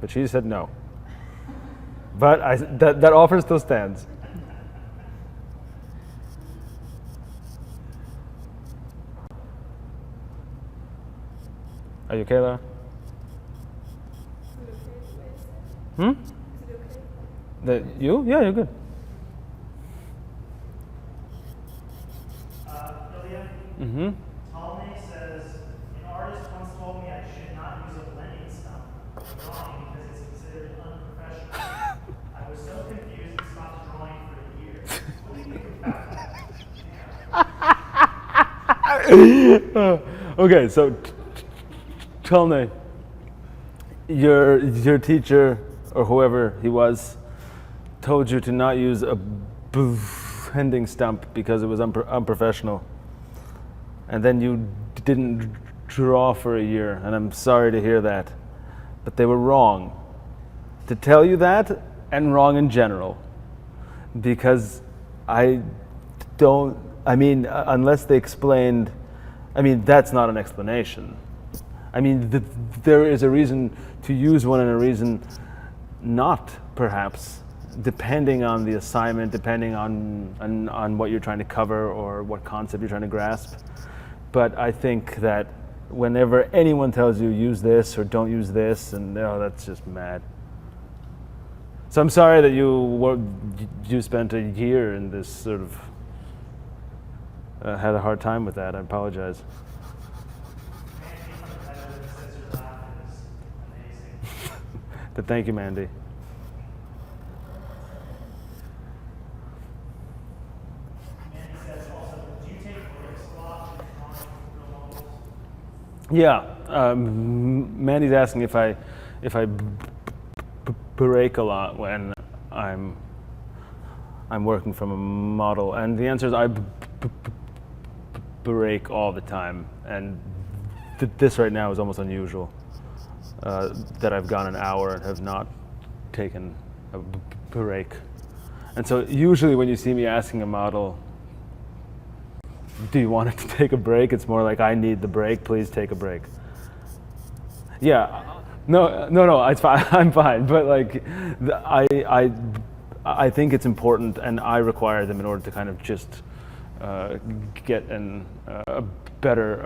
but she said no. But that offer still stands. Are you okay, Lara? Hmm? You? Yeah, you're good. Iliya, Mm-hmm. Tonality says, an artist once told me I should not use a blending stump or drawing because it's considered unprofessional. I was so confused and stopped drawing for a year. What do you think about that? Okay, so tell me, your teacher or whoever he was told you to not use a blending stump because it was unprofessional, and then you didn't draw for a year, and I'm sorry to hear that, but they were wrong to tell you that, and wrong in general, because unless they explained, that's not an explanation. There is a reason to use one and a reason not, perhaps, depending on the assignment, depending on what you're trying to cover or what concept you're trying to grasp. But I think that whenever anyone tells you use this or don't use this, and that's just mad. So I'm sorry that you spent a year in this sort of had a hard time with that. I apologize. But thank you, Mandy. Mandy says also, do you take breaks a lot when you're drawing real models? Yeah, Mandy's asking if I break a lot when I'm working from a model, and the answer is I break all the time, and this right now is almost unusual. That I've gone an hour and have not taken a break. And so usually when you see me asking a model, do you want it to take a break? It's more like, I need the break, please take a break. Yeah, no, it's fine. I'm fine, but like, I think it's important, and I require them in order to kind of just get a better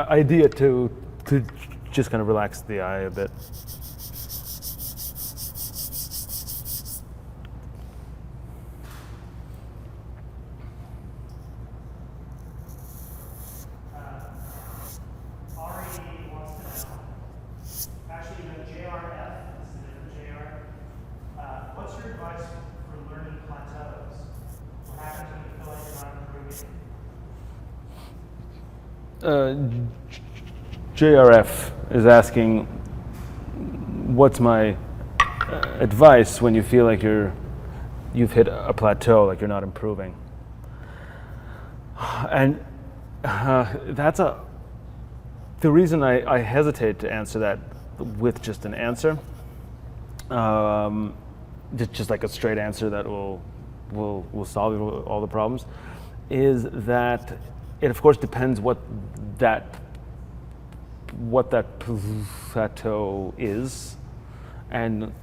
idea to just kind of relax the eye a bit. Ari wants to know, actually the JRF, this is a different JR, what's your advice for learning plateaus? What happens when you feel like you're not improving? JRF is asking, what's my advice when you feel like you've hit a plateau, like you're not improving? And the reason I hesitate to answer that with just an answer, just like a straight answer that will solve all the problems, is that it of course depends what that plateau is and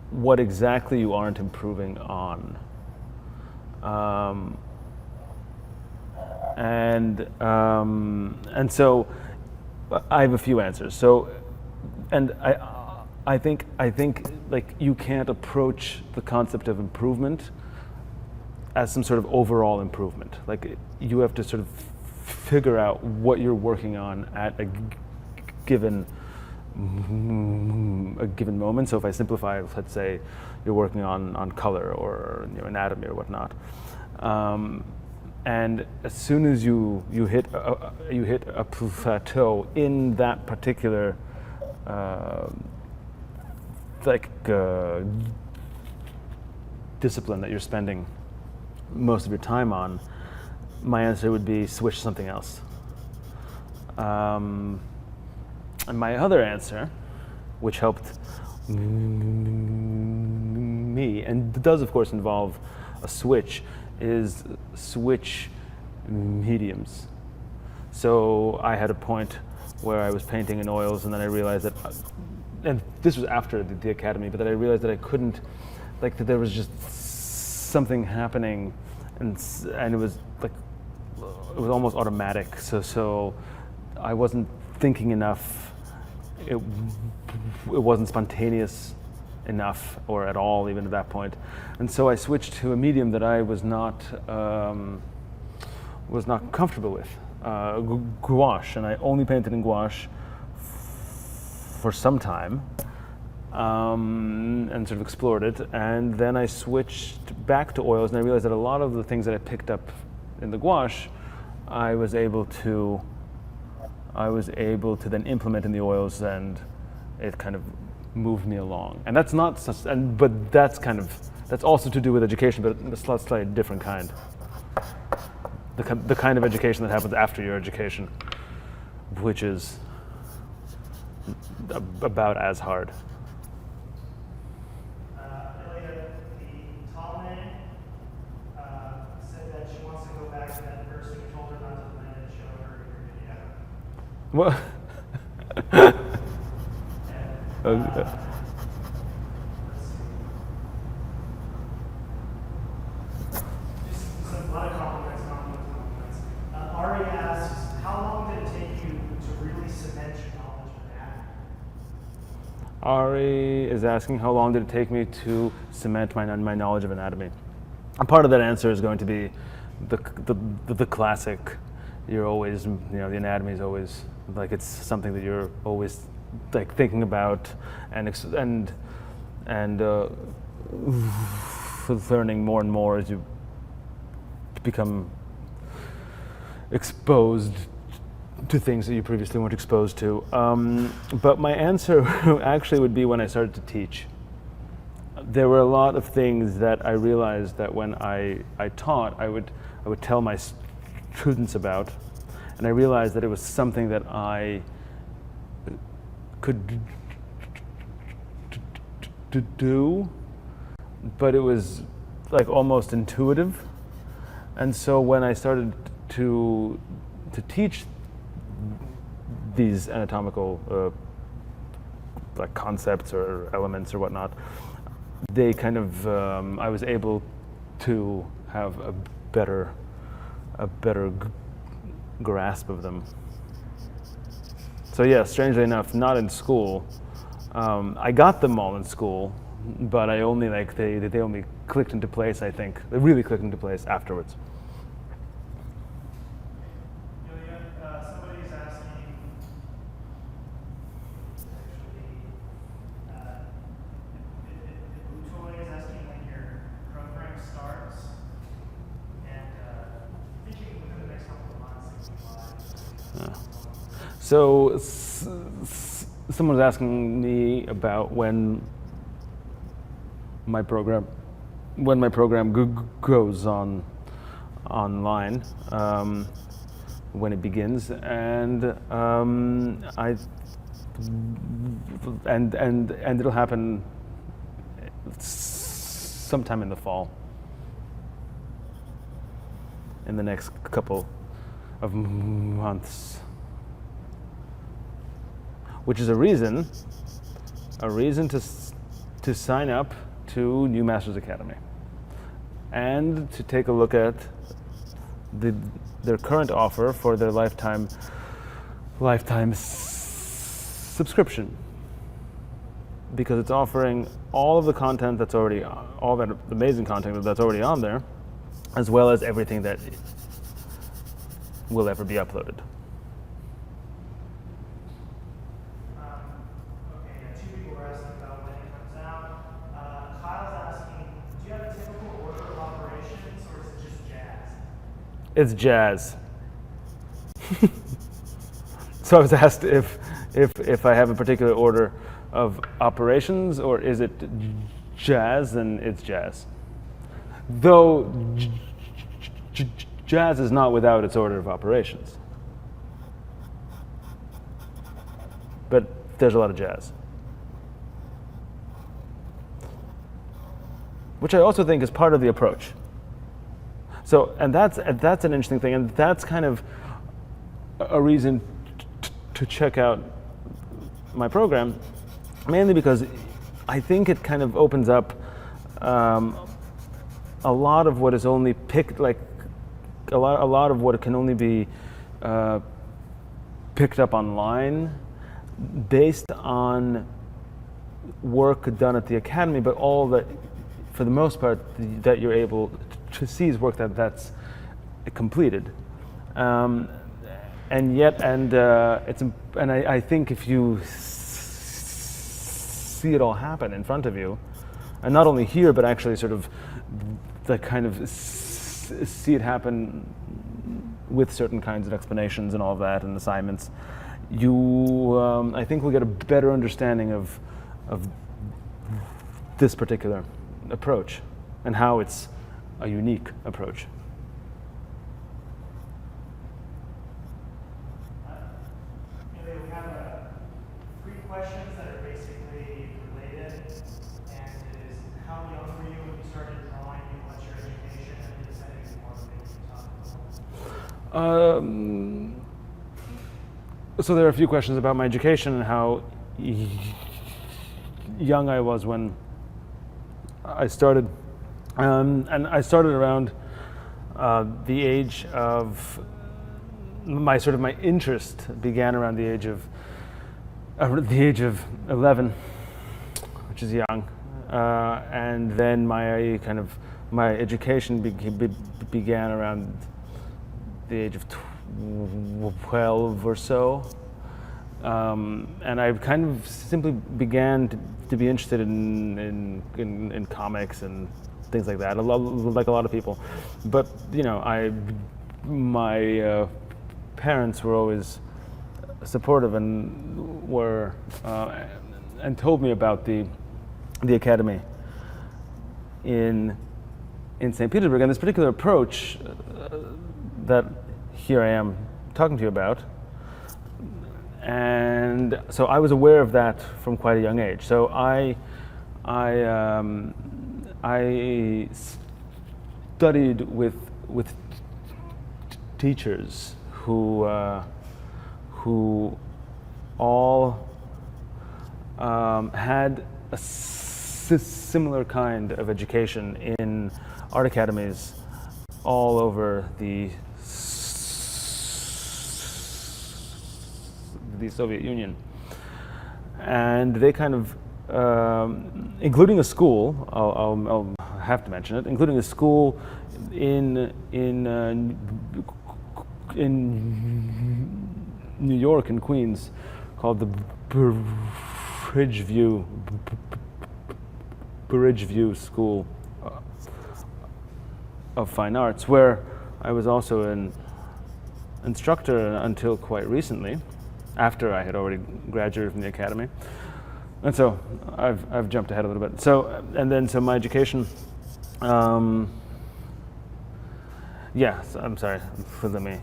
what exactly you aren't improving on. And so I have a few answers. So, and I think like you can't approach the concept of improvement as some sort of overall improvement. Like you have to sort of figure out what you're working on at a given moment. So if I simplify, let's say you're working on color or anatomy or whatnot, and as soon as you hit a plateau in that particular discipline that you're spending most of your time on, my answer would be switch to something else. And my other answer, which helped me, and it does of course involve a switch, is switch mediums. So I had a point where I was painting in oils, and then I realized that, and this was after the academy, but that I realized that I couldn't, like that there was just something happening, and it was like, it was almost automatic. So I wasn't thinking enough. It wasn't spontaneous enough, or at all, even at that point. And so I switched to a medium that I was not comfortable with, gouache, and I only painted in gouache for some time, and sort of explored it. And then I switched back to oils, and I realized that a lot of the things that I picked up in the gouache, I was able to then implement in the oils, and it kind of moved me along. And that's not such, but that's also to do with education, but a slightly different kind. The kind of education that happens after your education, which is about as hard. Iliya, the tall name, said that she wants to go back to that person who told her not to land and show her your video. What? And, let's see. Just a lot of compliments. Ari asks, how long did it take you to really cement your knowledge of anatomy? Ari is asking, how long did it take me to cement my knowledge of anatomy? And part of that answer is going to be the classic. You're always, the anatomy is always like, it's something that you're always like thinking about and learning more and more as you become exposed to things that you previously weren't exposed to. But my answer actually would be when I started to teach. There were a lot of things that I realized that when I taught, I would tell my students about, and I realized that it was something that I could do, but it was like almost intuitive. And so when I started to teach these anatomical like concepts or elements or whatnot, they kind of I was able to have a better grasp of them. So yeah, strangely enough, not in school. I got them all in school, but I only they only clicked into place. I think they really clicked into place afterwards. Somebody's asking, actually, Tutor is asking when your program starts, and thinking within the next couple of months it will be live. So someone's asking me about when my program goes online, when it begins, and and it'll happen sometime in the fall, in the next couple of months. Which is a reason to sign up to New Masters Academy and to take a look at their current offer for their lifetime subscription, because it's offering all of the content that's already, all that amazing content that's already on there, as well as everything that will ever be uploaded. It's jazz. So I was asked if I have a particular order of operations, or is it jazz, then it's jazz. Though jazz is not without its order of operations. But there's a lot of jazz. which I also think is part of the approach. So, and that's an interesting thing, and that's kind of a reason to check out my program, mainly because I think it kind of opens up a lot of what is only picked, like a lot of what can only be picked up online based on work done at the academy, but all that, for the most part, that you're able to see is work that's completed. And I think if you see it all happen in front of you, and not only here, but actually sort of like kind of see it happen with certain kinds of explanations and all of that and assignments, you I think will get a better understanding of this particular approach and how it's a unique approach. Anyway, we have 3 questions that are basically related, and it is how young were you when you started drawing, and what's your education, and is that anything more that you can talk about? So there are a few questions about my education and how young I was when I started, and I started around the age of my interest began around the age of 11, which is young, and then my education began around the age of 12 or so. And I kind of simply began to be interested in comics and things like that, like a lot of people. But my parents were always supportive and were and told me about the academy in St. Petersburg, and this particular approach that here I am talking to you about. And so I was aware of that from quite a young age. So I studied with teachers who all had a similar kind of education in art academies all over the Soviet Union, and they kind of, including a school, I'll have to mention it, including a school in New York, in Queens, called the Bridgeview School of Fine Arts, where I was also an instructor until quite recently, after I had already graduated from the academy. And so I've jumped ahead a little bit. So my education, yes, I'm sorry, let me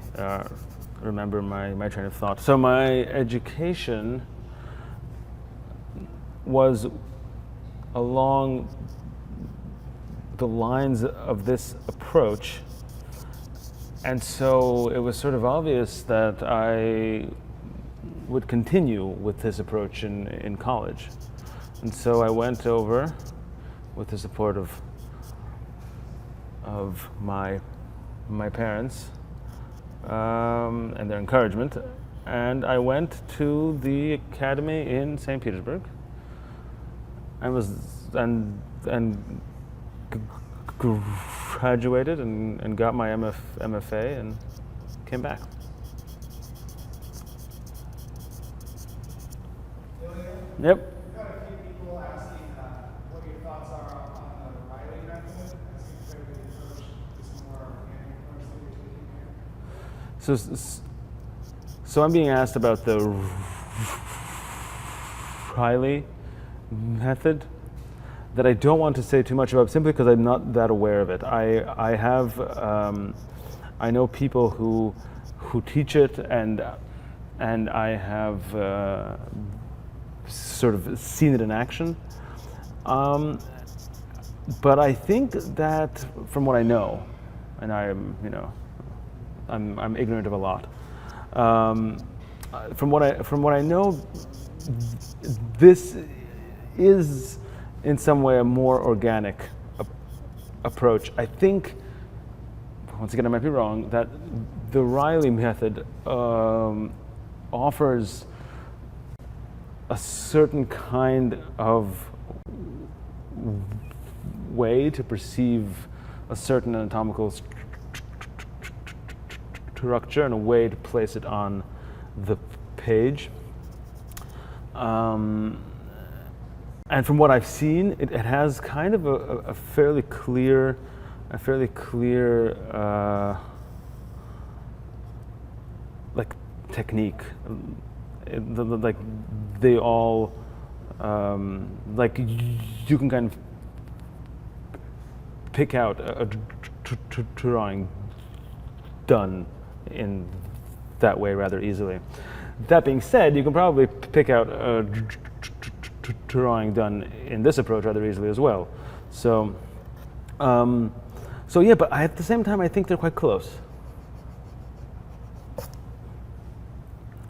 remember my train of thought. So my education was along the lines of this approach, and so it was sort of obvious that I would continue with this approach in college. And so I went over with the support of my parents and their encouragement, and I went to the academy in St. Petersburg and graduated and got my MFA and came back. Yep. We've got a few people asking what your thoughts are on the Riley method. That seems like the approach is more organic approach that you're taking here. So I'm being asked about the Riley method that I don't want to say too much about, simply because I'm not that aware of it. I have I know people who teach it, and I have sort of seen it in action. but I think that from what I know, and I'm, I'm ignorant of a lot. From what I know, this is in some way a more organic approach. I think, once again, I might be wrong, that the Riley method offers a certain kind of way to perceive a certain anatomical structure and a way to place it on the page. And from what I've seen, it has kind of a fairly clear, like technique. Like they all, like you can kind of pick out a drawing done in that way rather easily. That being said, you can probably pick out a drawing done in this approach rather easily as well. So, so yeah, but at the same time, I think they're quite close.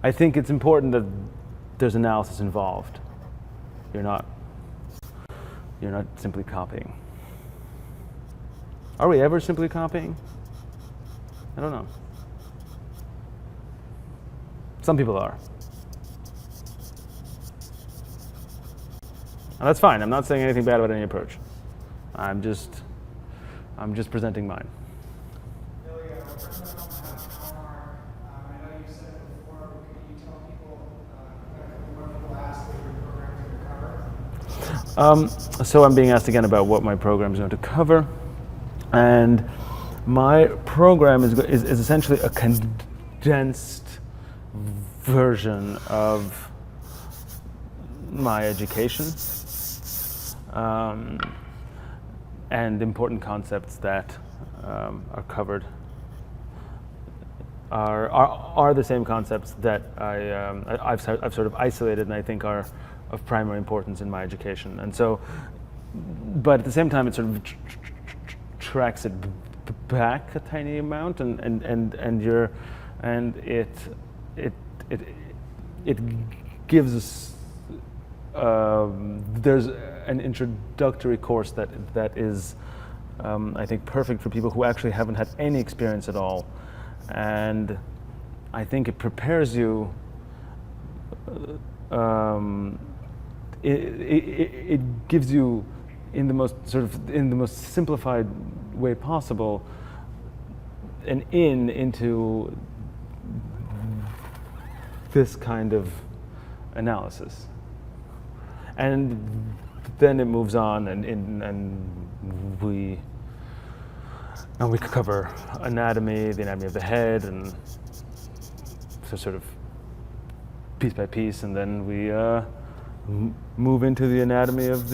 I think it's important that there's analysis involved. You're not simply copying. Are we ever simply copying? I don't know. Some people are. And that's fine. I'm not saying anything bad about any approach. I'm just presenting mine. Iliya, we're talking about Omar. I know you said it before, but can you tell people, what people ask what your program is going to cover? So I'm being asked again about what my program is going to cover. And my program is essentially a condensed version of my education and important concepts that are covered are the same concepts that I've sort of isolated and I think are of primary importance in my education. And so, but at the same time, it sort of tracks it back a tiny amount, and it gives us there's an introductory course that is I think perfect for people who actually haven't had any experience at all, and I think it prepares you. It gives you in the most simplified way possible an into this kind of analysis, and then it moves on, and we cover anatomy, the anatomy of the head, and so sort of piece by piece, and then we move into the anatomy of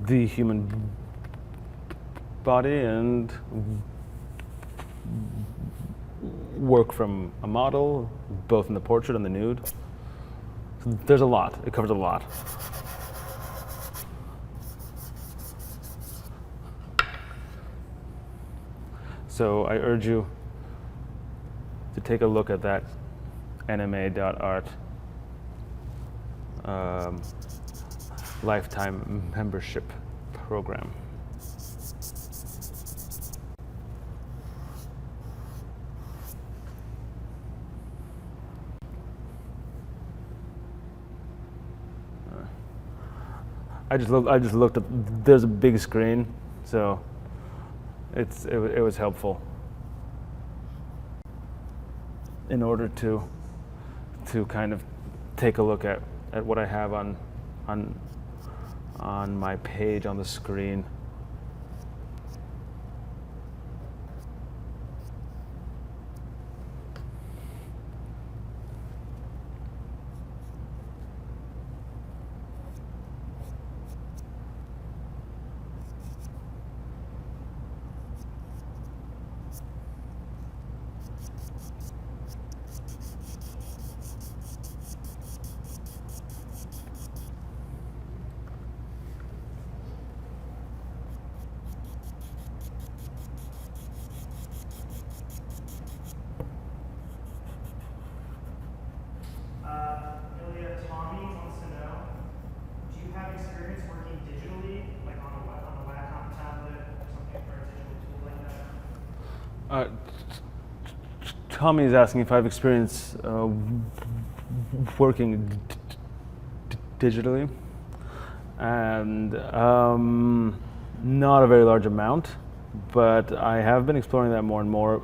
the human body and work from a model, both in the portrait and the nude. So there's a lot. It covers a lot. So I urge you to take a look at that nma.art lifetime membership program. I just looked at. There's a big screen, so it was helpful in order to kind of take a look at what I have on my page on the screen. Tommy is asking if I've experienced working digitally, and not a very large amount, but I have been exploring that more and more.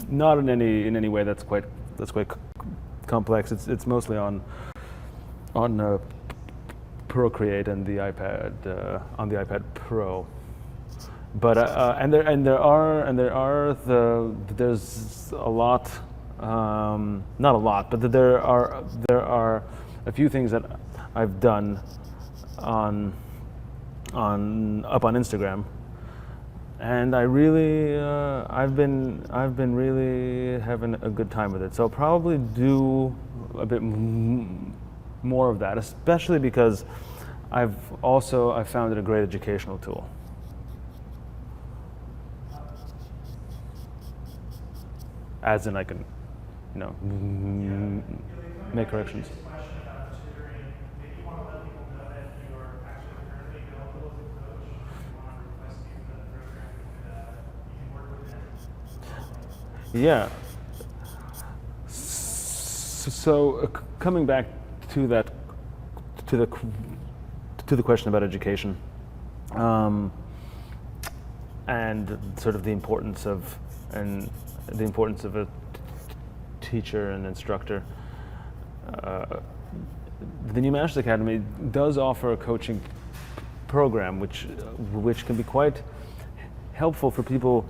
Not in any way that's quite complex. It's mostly on Procreate and the iPad on the iPad Pro. But there's a lot, not a lot, but there are a few things that I've done on Instagram, and I really I've been really having a good time with it. So I'll probably do a bit more of that, especially because I found it a great educational tool. As in, I can, make corrections. Question about tutoring. Maybe you want to let people know that you're actually currently available as a coach. If you want to request you for the program, you can work with them. Yeah. So coming back to that, to the question about education, and sort of the importance of a teacher and instructor. The New Masters Academy does offer a coaching program which can be quite helpful for people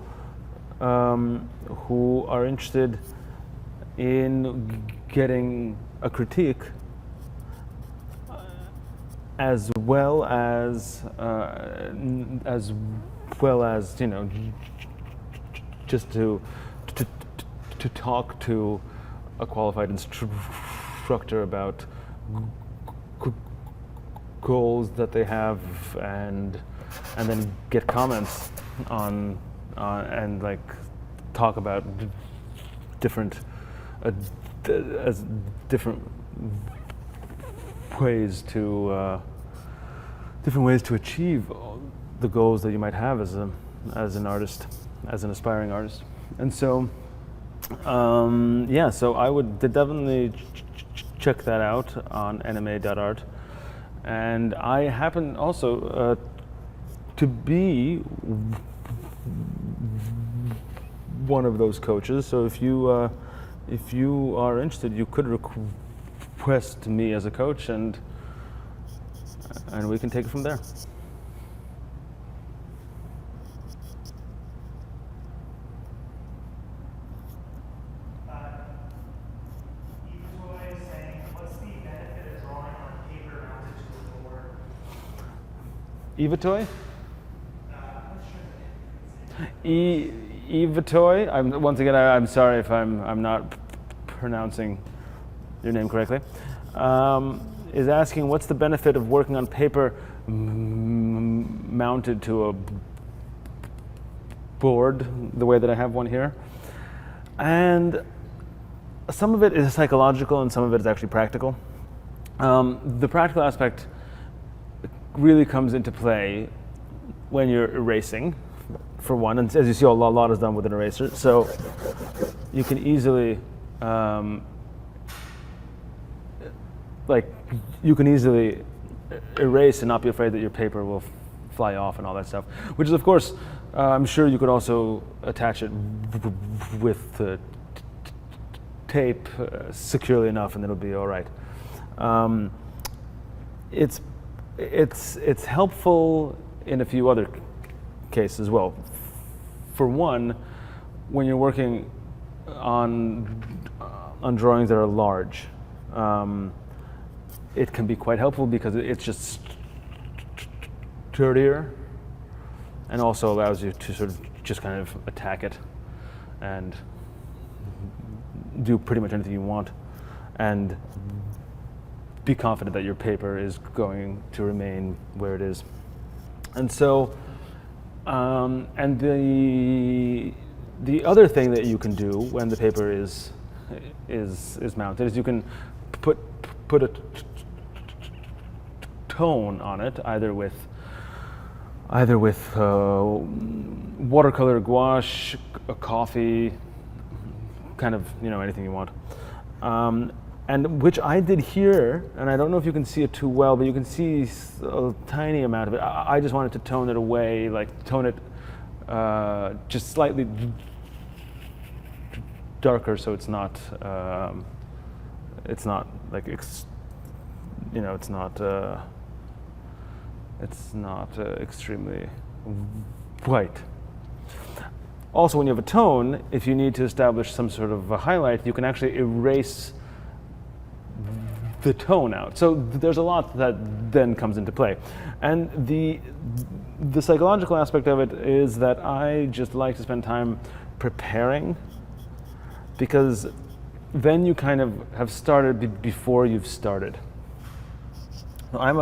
who are interested in getting a critique, as well as just to talk to a qualified instructor about goals that they have, and then get comments on and like talk about different ways to achieve the goals that you might have as an artist, as an aspiring artist. And so so I would definitely check that out on nma.art. And I happen also to be one of those coaches. So if you are interested, you could request me as a coach, and we can take it from there. Evatoy? Evatoy. I'm sorry if I'm not pronouncing your name correctly. Is asking, what's the benefit of working on paper mounted to a board, the way that I have one here? And some of it is psychological, and some of it is actually practical. The practical aspect really comes into play when you're erasing, for one, and as you see, a lot is done with an eraser, so you can easily erase and not be afraid that your paper will fly off and all that stuff, which is, of course, I'm sure you could also attach it with tape securely enough, and it'll be all right. It's helpful in a few other cases as well. For one, when you're working on drawings that are large, it can be quite helpful because it's just sturdier, and also allows you to sort of just kind of attack it and do pretty much anything you want, and be confident that your paper is going to remain where it is. And so, and the other thing that you can do when the paper is mounted is you can put a tone on it, either with watercolor, gouache, a coffee, kind of, anything you want. And which I did here, and I don't know if you can see it too well, but you can see a tiny amount of it. I just wanted to tone it away, like tone it just slightly darker, so it's not like it's not extremely white. Also, when you have a tone, if you need to establish some sort of a highlight, you can actually erase the tone out. So there's a lot that then comes into play. And the psychological aspect of it is that I just like to spend time preparing, because then you kind of have started before you've started. So I'm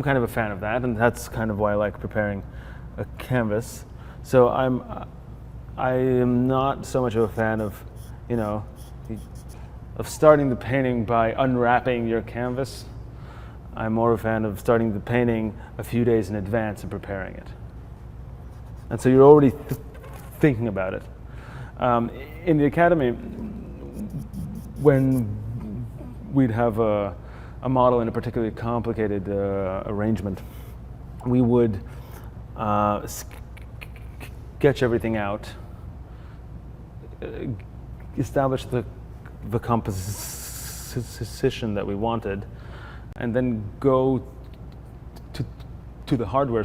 kind of a fan of that, and that's kind of why I like preparing a canvas. So I am not so much of a fan of, of starting the painting by unwrapping your canvas. I'm more a fan of starting the painting a few days in advance and preparing it. And so you're already thinking about it. In the academy, when we'd have a model in a particularly complicated arrangement, we would sketch everything out, establish the composition that we wanted, and then go to the hardware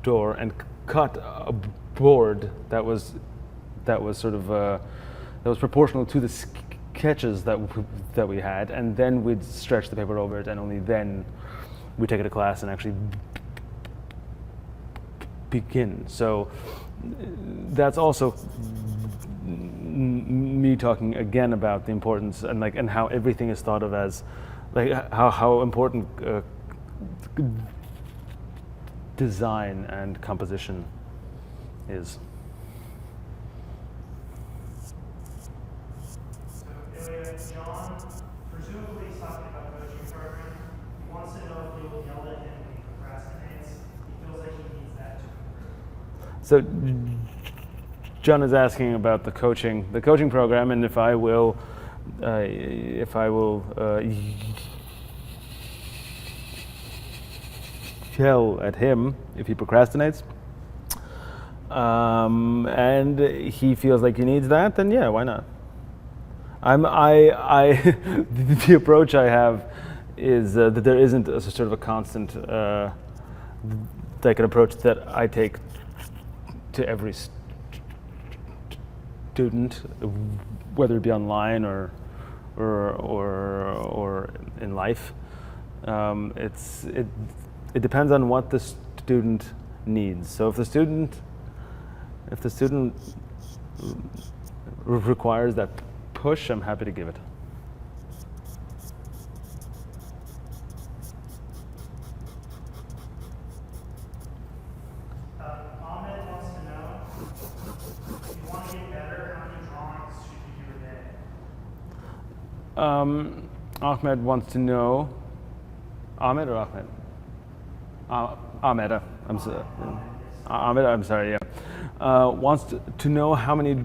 store and cut a board that was proportional to the sketches that we had, and then we'd stretch the paper over it, and only then we take it to class and actually begin. So that's also me talking again about the importance and how everything is thought of as how important design and composition is. So Iliya, John, presumably he's talking about coaching program. He wants to know if you'll yell at him when he procrastinates. He feels like he needs that to improve. So John is asking about the coaching program, and if I will yell at him if he procrastinates, and he feels like he needs that, then yeah, why not? The approach I have is that there isn't a sort of a constant like an approach that I take to every student, whether it be online or in life. It depends on what the student needs. So if the student requires that push, I'm happy to give it. Ahmed wants to know, if you want to get better, how many drawings should you do a day? Ahmed wants to know. Ahmed or Ahmed? Ahmed. Ahmed. I'm sorry. Yeah. Wants to know how many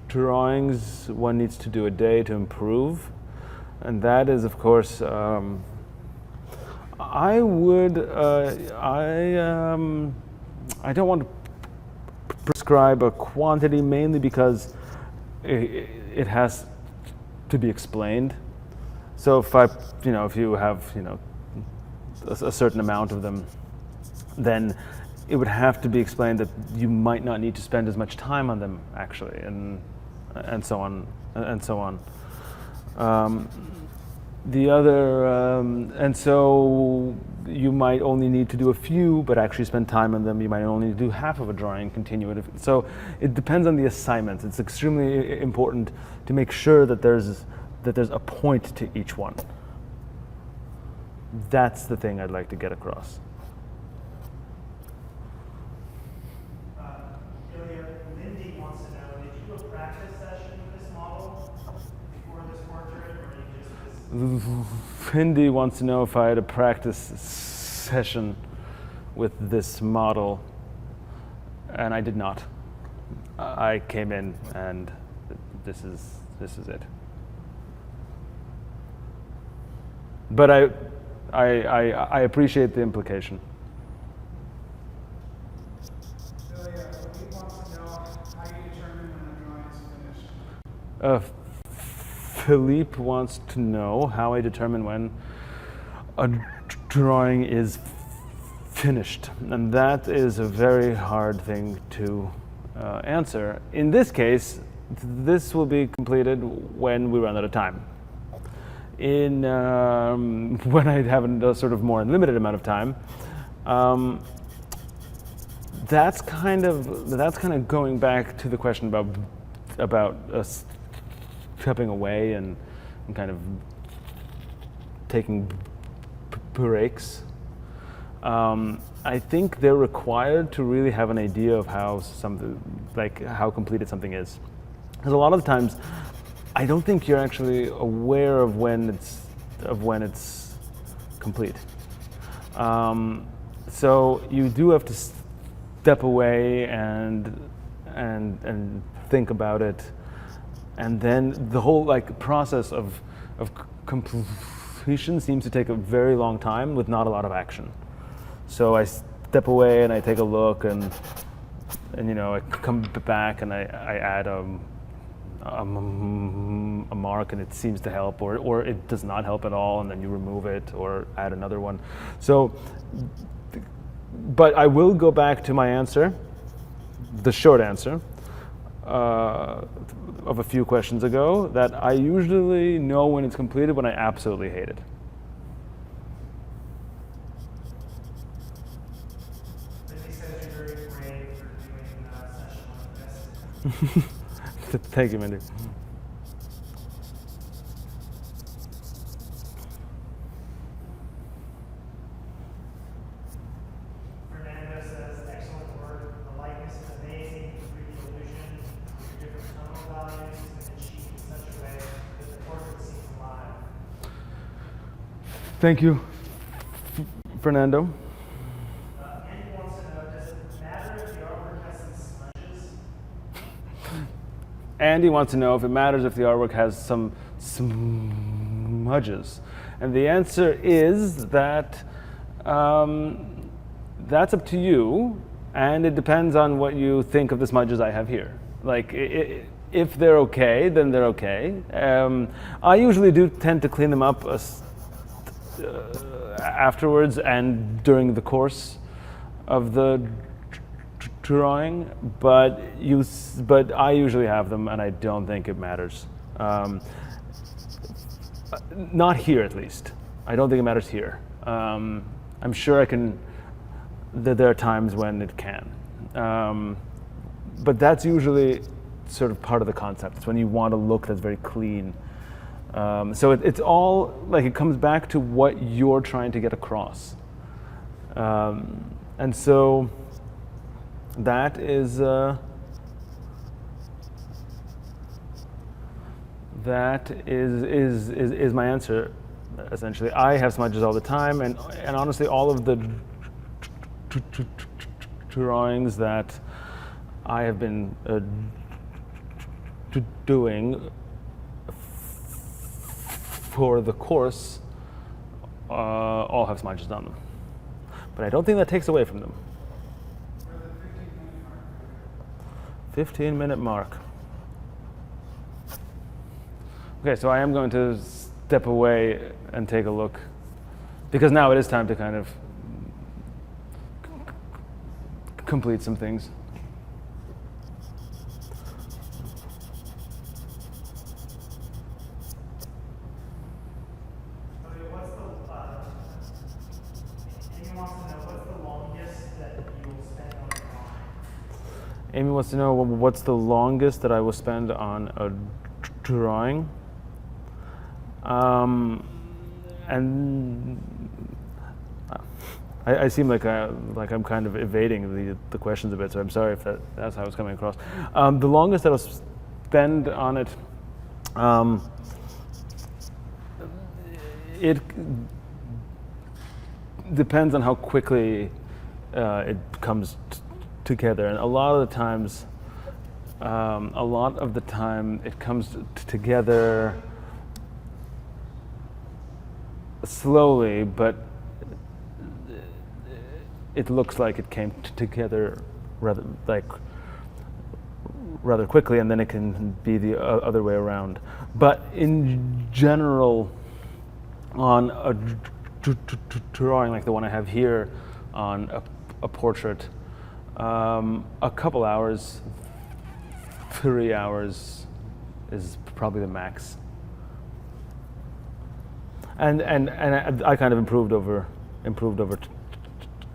drawings one needs to do a day to improve, and that is, of course, I don't want to prescribe a quantity, mainly because it has to be explained. So if you have a certain amount of them, then it would have to be explained that you might not need to spend as much time on them actually, and so on and so on. And so you might only need to do a few, but actually spend time on them. You might only do half of a drawing, continue it. So it depends on the assignment. It's extremely important to make sure that there's a point to each one. That's the thing I'd like to get across. Iliya, Lindy wants to know, did you do a practice session with this model before this portrait, or you just... Lindy wants to know if I had a practice session with this model. and I did not. I came in, and this is it. But I appreciate the implication. Iliya, he wants to know how you determine when a drawing is finished. Philippe wants to know how I determine when a drawing is finished, and that is a very hard thing to answer. In this case, this will be completed when we run out of time. When I have a sort of more unlimited amount of time, that's kind of going back to the question about stepping away and kind of taking breaks. I think they're required to really have an idea of how how completed something is, because a lot of the times I don't think you're actually aware of when it's complete. So you do have to step away and think about it, and then the whole process of completion seems to take a very long time with not a lot of action. So I step away and I take a look, and I come back and I add a mark, and it seems to help, or it does not help at all, and then you remove it or add another one. So, but I will go back to my answer, the short answer of a few questions ago, that I usually know when it's completed when I absolutely hate it. He says you're very brave for doing a session like this. Thank you, Mindy. Fernando says, excellent work. The likeness is amazing. The 3D illusion, your different tonal values, is achieved in such a way that the portrait seems alive. Thank you, Fernando. Andy wants to know, does it matter if the artwork has some smudges? Andy wants to know if it matters if the artwork has some smudges. And the answer is that that's up to you, and it depends on what you think of the smudges I have here. If they're okay, then they're okay. I usually do tend to clean them up afterwards and during the course of the drawing, but I usually have them, and I don't think it matters. Not here, at least. I don't think it matters here. I'm sure that there are times when it can. But that's usually sort of part of the concept. It's when you want a look that's very clean. So it's all, it comes back to what you're trying to get across. And so that is my answer, essentially. I have smudges all the time, and honestly, all of the drawings that I have been doing for the course all have smudges on them. But I don't think that takes away from them. 15-minute mark. Okay, so I am going to step away and take a look, because now it is time to kind of complete some things. Amy wants to know what's the longest that I will spend on a drawing. And I seem like I'm kind of evading the questions a bit, so I'm sorry if that's how it's coming across. The longest that I'll spend on it, it depends on how quickly it comes together, and a lot of the time it comes together slowly, but it looks like it came together rather quickly, and then it can be the other way around. But in general, on a drawing like the one I have here, on a portrait, a couple hours, 3 hours is probably the max. And I kind of improved over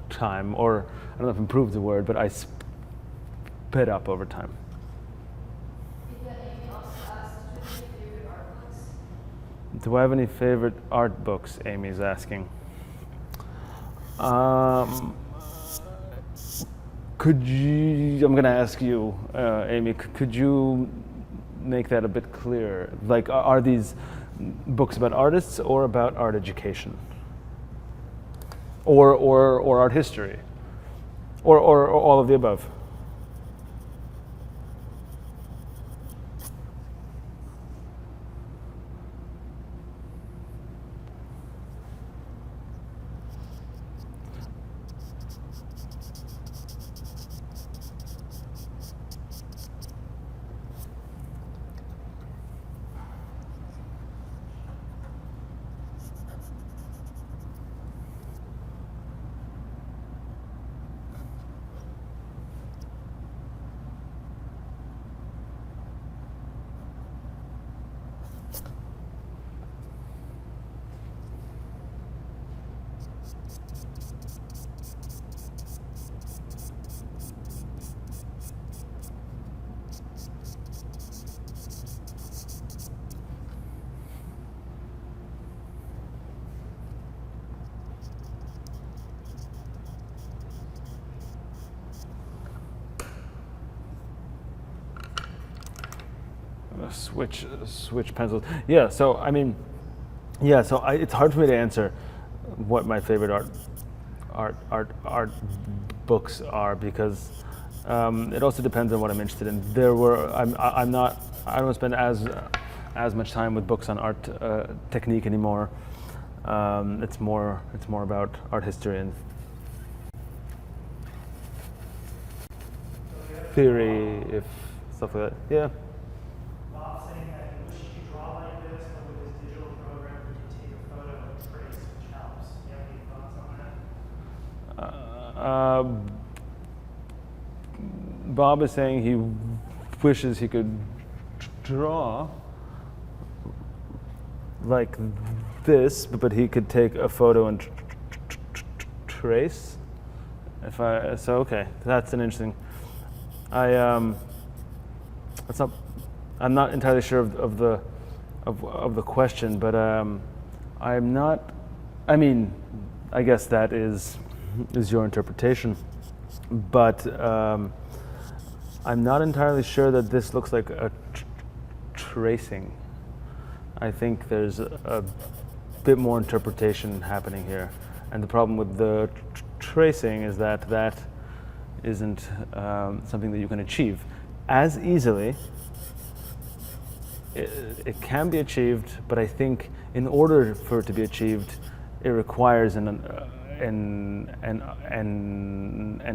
time, or I don't know if improved the word, but I sped up over time. Amy also asked, do you have any favorite art books? Do I have any favorite art books? Amy's asking. Could you? I'm going to ask you, Amy. Could you make that a bit clearer? Like, are these books about artists or about art education, or art history, or all of the above? Switch pencils. Yeah. So I mean, yeah. So it's hard for me to answer what my favorite art books are, because it also depends on what I'm interested in. I don't spend as much time with books on art technique anymore. It's more about art history and theory, if stuff like that. Yeah. Bob saying that he wishes he could draw like this, but with his digital program, he can take a photo and trace, which helps. Do you have any thoughts on that? Bob is saying he wishes he could draw like this, but he could take a photo and trace. Okay, that's an interesting. I'm not entirely sure of the question, but I'm not. I mean, I guess that is your interpretation, but I'm not entirely sure that this looks like a tracing. I think there's a bit more interpretation happening here, and the problem with the tracing is that isn't something that you can achieve as easily. It can be achieved, but I think in order for it to be achieved, it requires an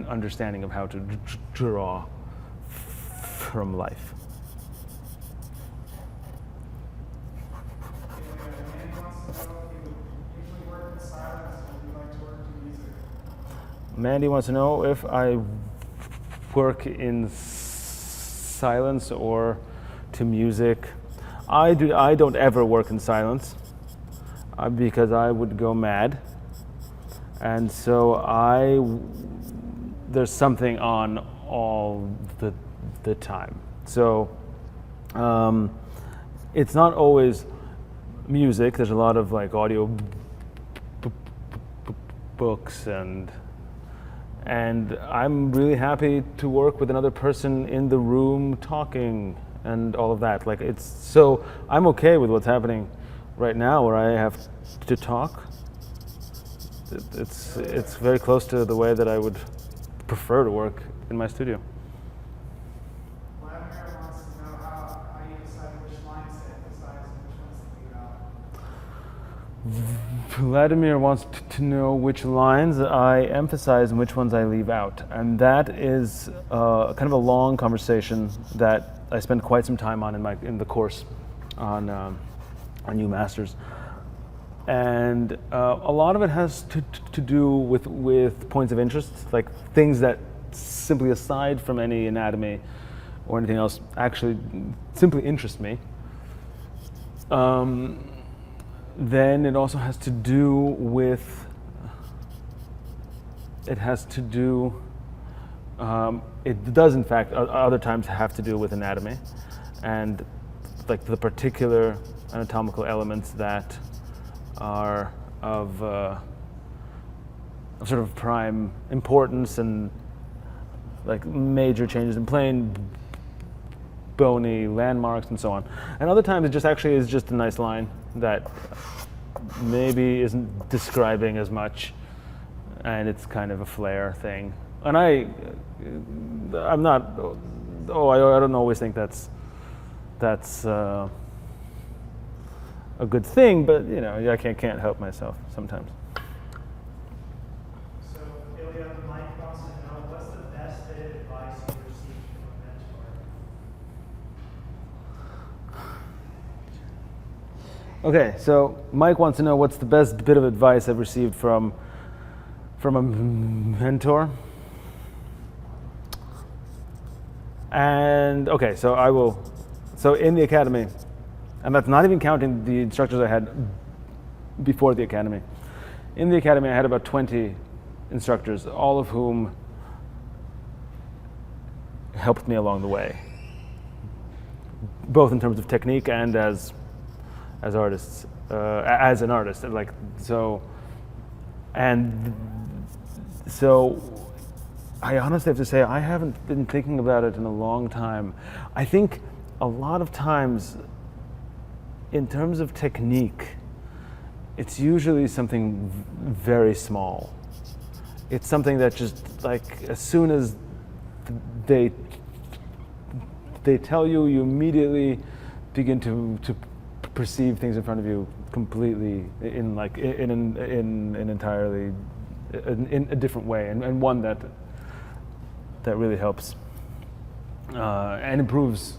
understanding of how to draw from life. Mandy wants to know if I work in silence or to music. I don't ever work in silence because I would go mad, and so there's something on all the time. So it's not always music. There's a lot of like audio books, and I'm really happy to work with another person in the room talking and all of that. Like so I'm okay with what's happening right now, where I have to talk. It's very close to the way that I would prefer to work in my studio. Vladimir wants to know how you decide which lines to emphasize and which ones to leave out. Vladimir wants to know which lines I emphasize and which ones I leave out. And that is kind of a long conversation that I spent quite some time on in the course on new masters. And a lot of it has to do with points of interest, like things that simply, aside from any anatomy or anything else, actually simply interest me. Then it also has to do with, it does in fact other times have to do with anatomy and like the particular anatomical elements that are of sort of prime importance and like major changes in plane, bony landmarks and so on. And other times it just actually is just a nice line that maybe isn't describing as much and it's kind of a flair thing. And I'm not, I don't always think that's a good thing, but you know, I can't help myself sometimes. So, Iliya, Mike wants to know, what's the best bit of advice you received from a mentor? Okay, so Mike wants to know what's the best bit of advice I've received from a mentor. And okay, so in the academy, and that's not even counting the instructors I had before the academy. In the academy, I had about 20 instructors, all of whom helped me along the way, both in terms of technique and as artists, as an artist. Like so, and so, I honestly have to say I haven't been thinking about it in a long time. I think a lot of times, in terms of technique, it's usually something very small. It's something that just like as soon as they tell you, you immediately begin to perceive things in front of you completely in an entirely in a different way, and one that really helps and improves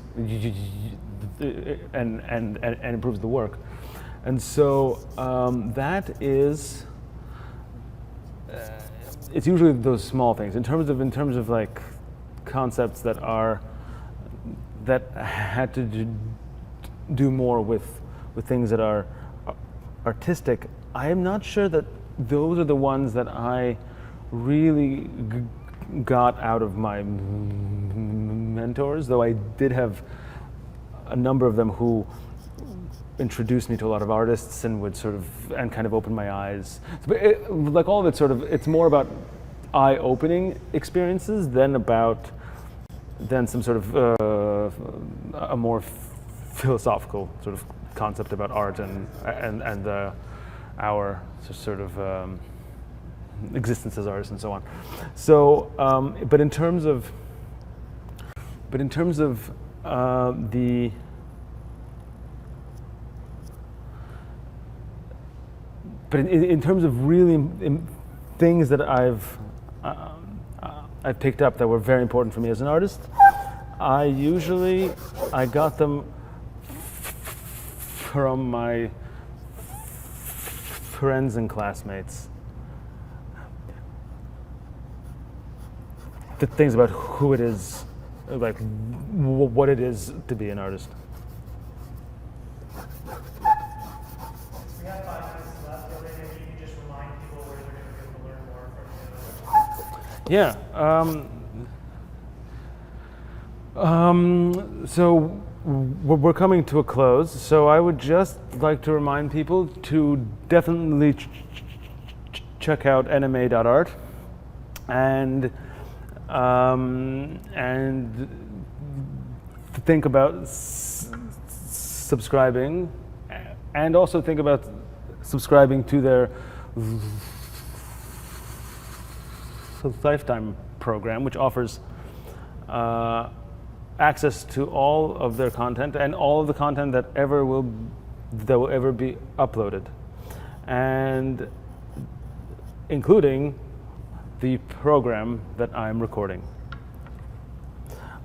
and improves the work. And so that is it's usually those small things in terms of like concepts that had to do more with things that are artistic. I am not sure that those are the ones that I really got out of my mentors, though I did have a number of them who introduced me to a lot of artists and would and kind of open my eyes. But like all of it it's more about eye-opening experiences than some sort of a more philosophical sort of concept about art and our sort of existence as artists and so on. So, but in terms of really things that I've picked up that were very important for me as an artist, I got them from my friends and classmates. The things about who it is, like what it is to be an artist. We have 5 minutes left, Iliya. Maybe you can just remind people where they're going to be able to learn more from you. Yeah. So we're coming to a close. So I would just like to remind people to definitely check out nma.art and think about subscribing, and also think about subscribing to their lifetime program, which offers access to all of their content and all of the content that will ever be uploaded, and including the program that I'm recording.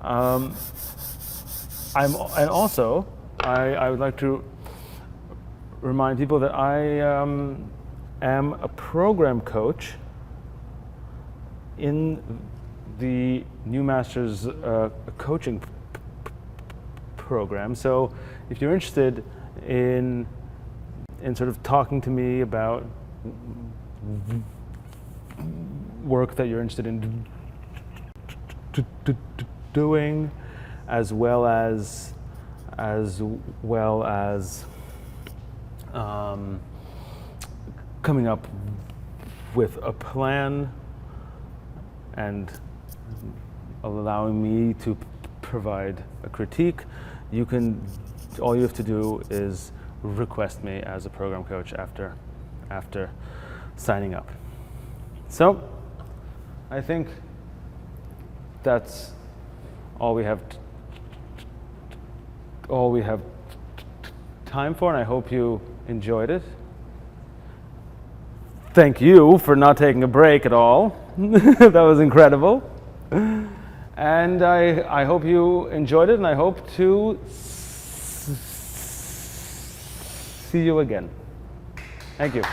And also, I would like to remind people that I am a program coach in the New Masters coaching program. So if you're interested in sort of talking to me about work that you're interested in doing, as well as coming up with a plan and allowing me to provide a critique, all you have to do is request me as a program coach after signing up. So I think that's all we have time for, and I hope you enjoyed it. Thank you for not taking a break at all. That was incredible. And I hope you enjoyed it, and I hope to see you again. Thank you.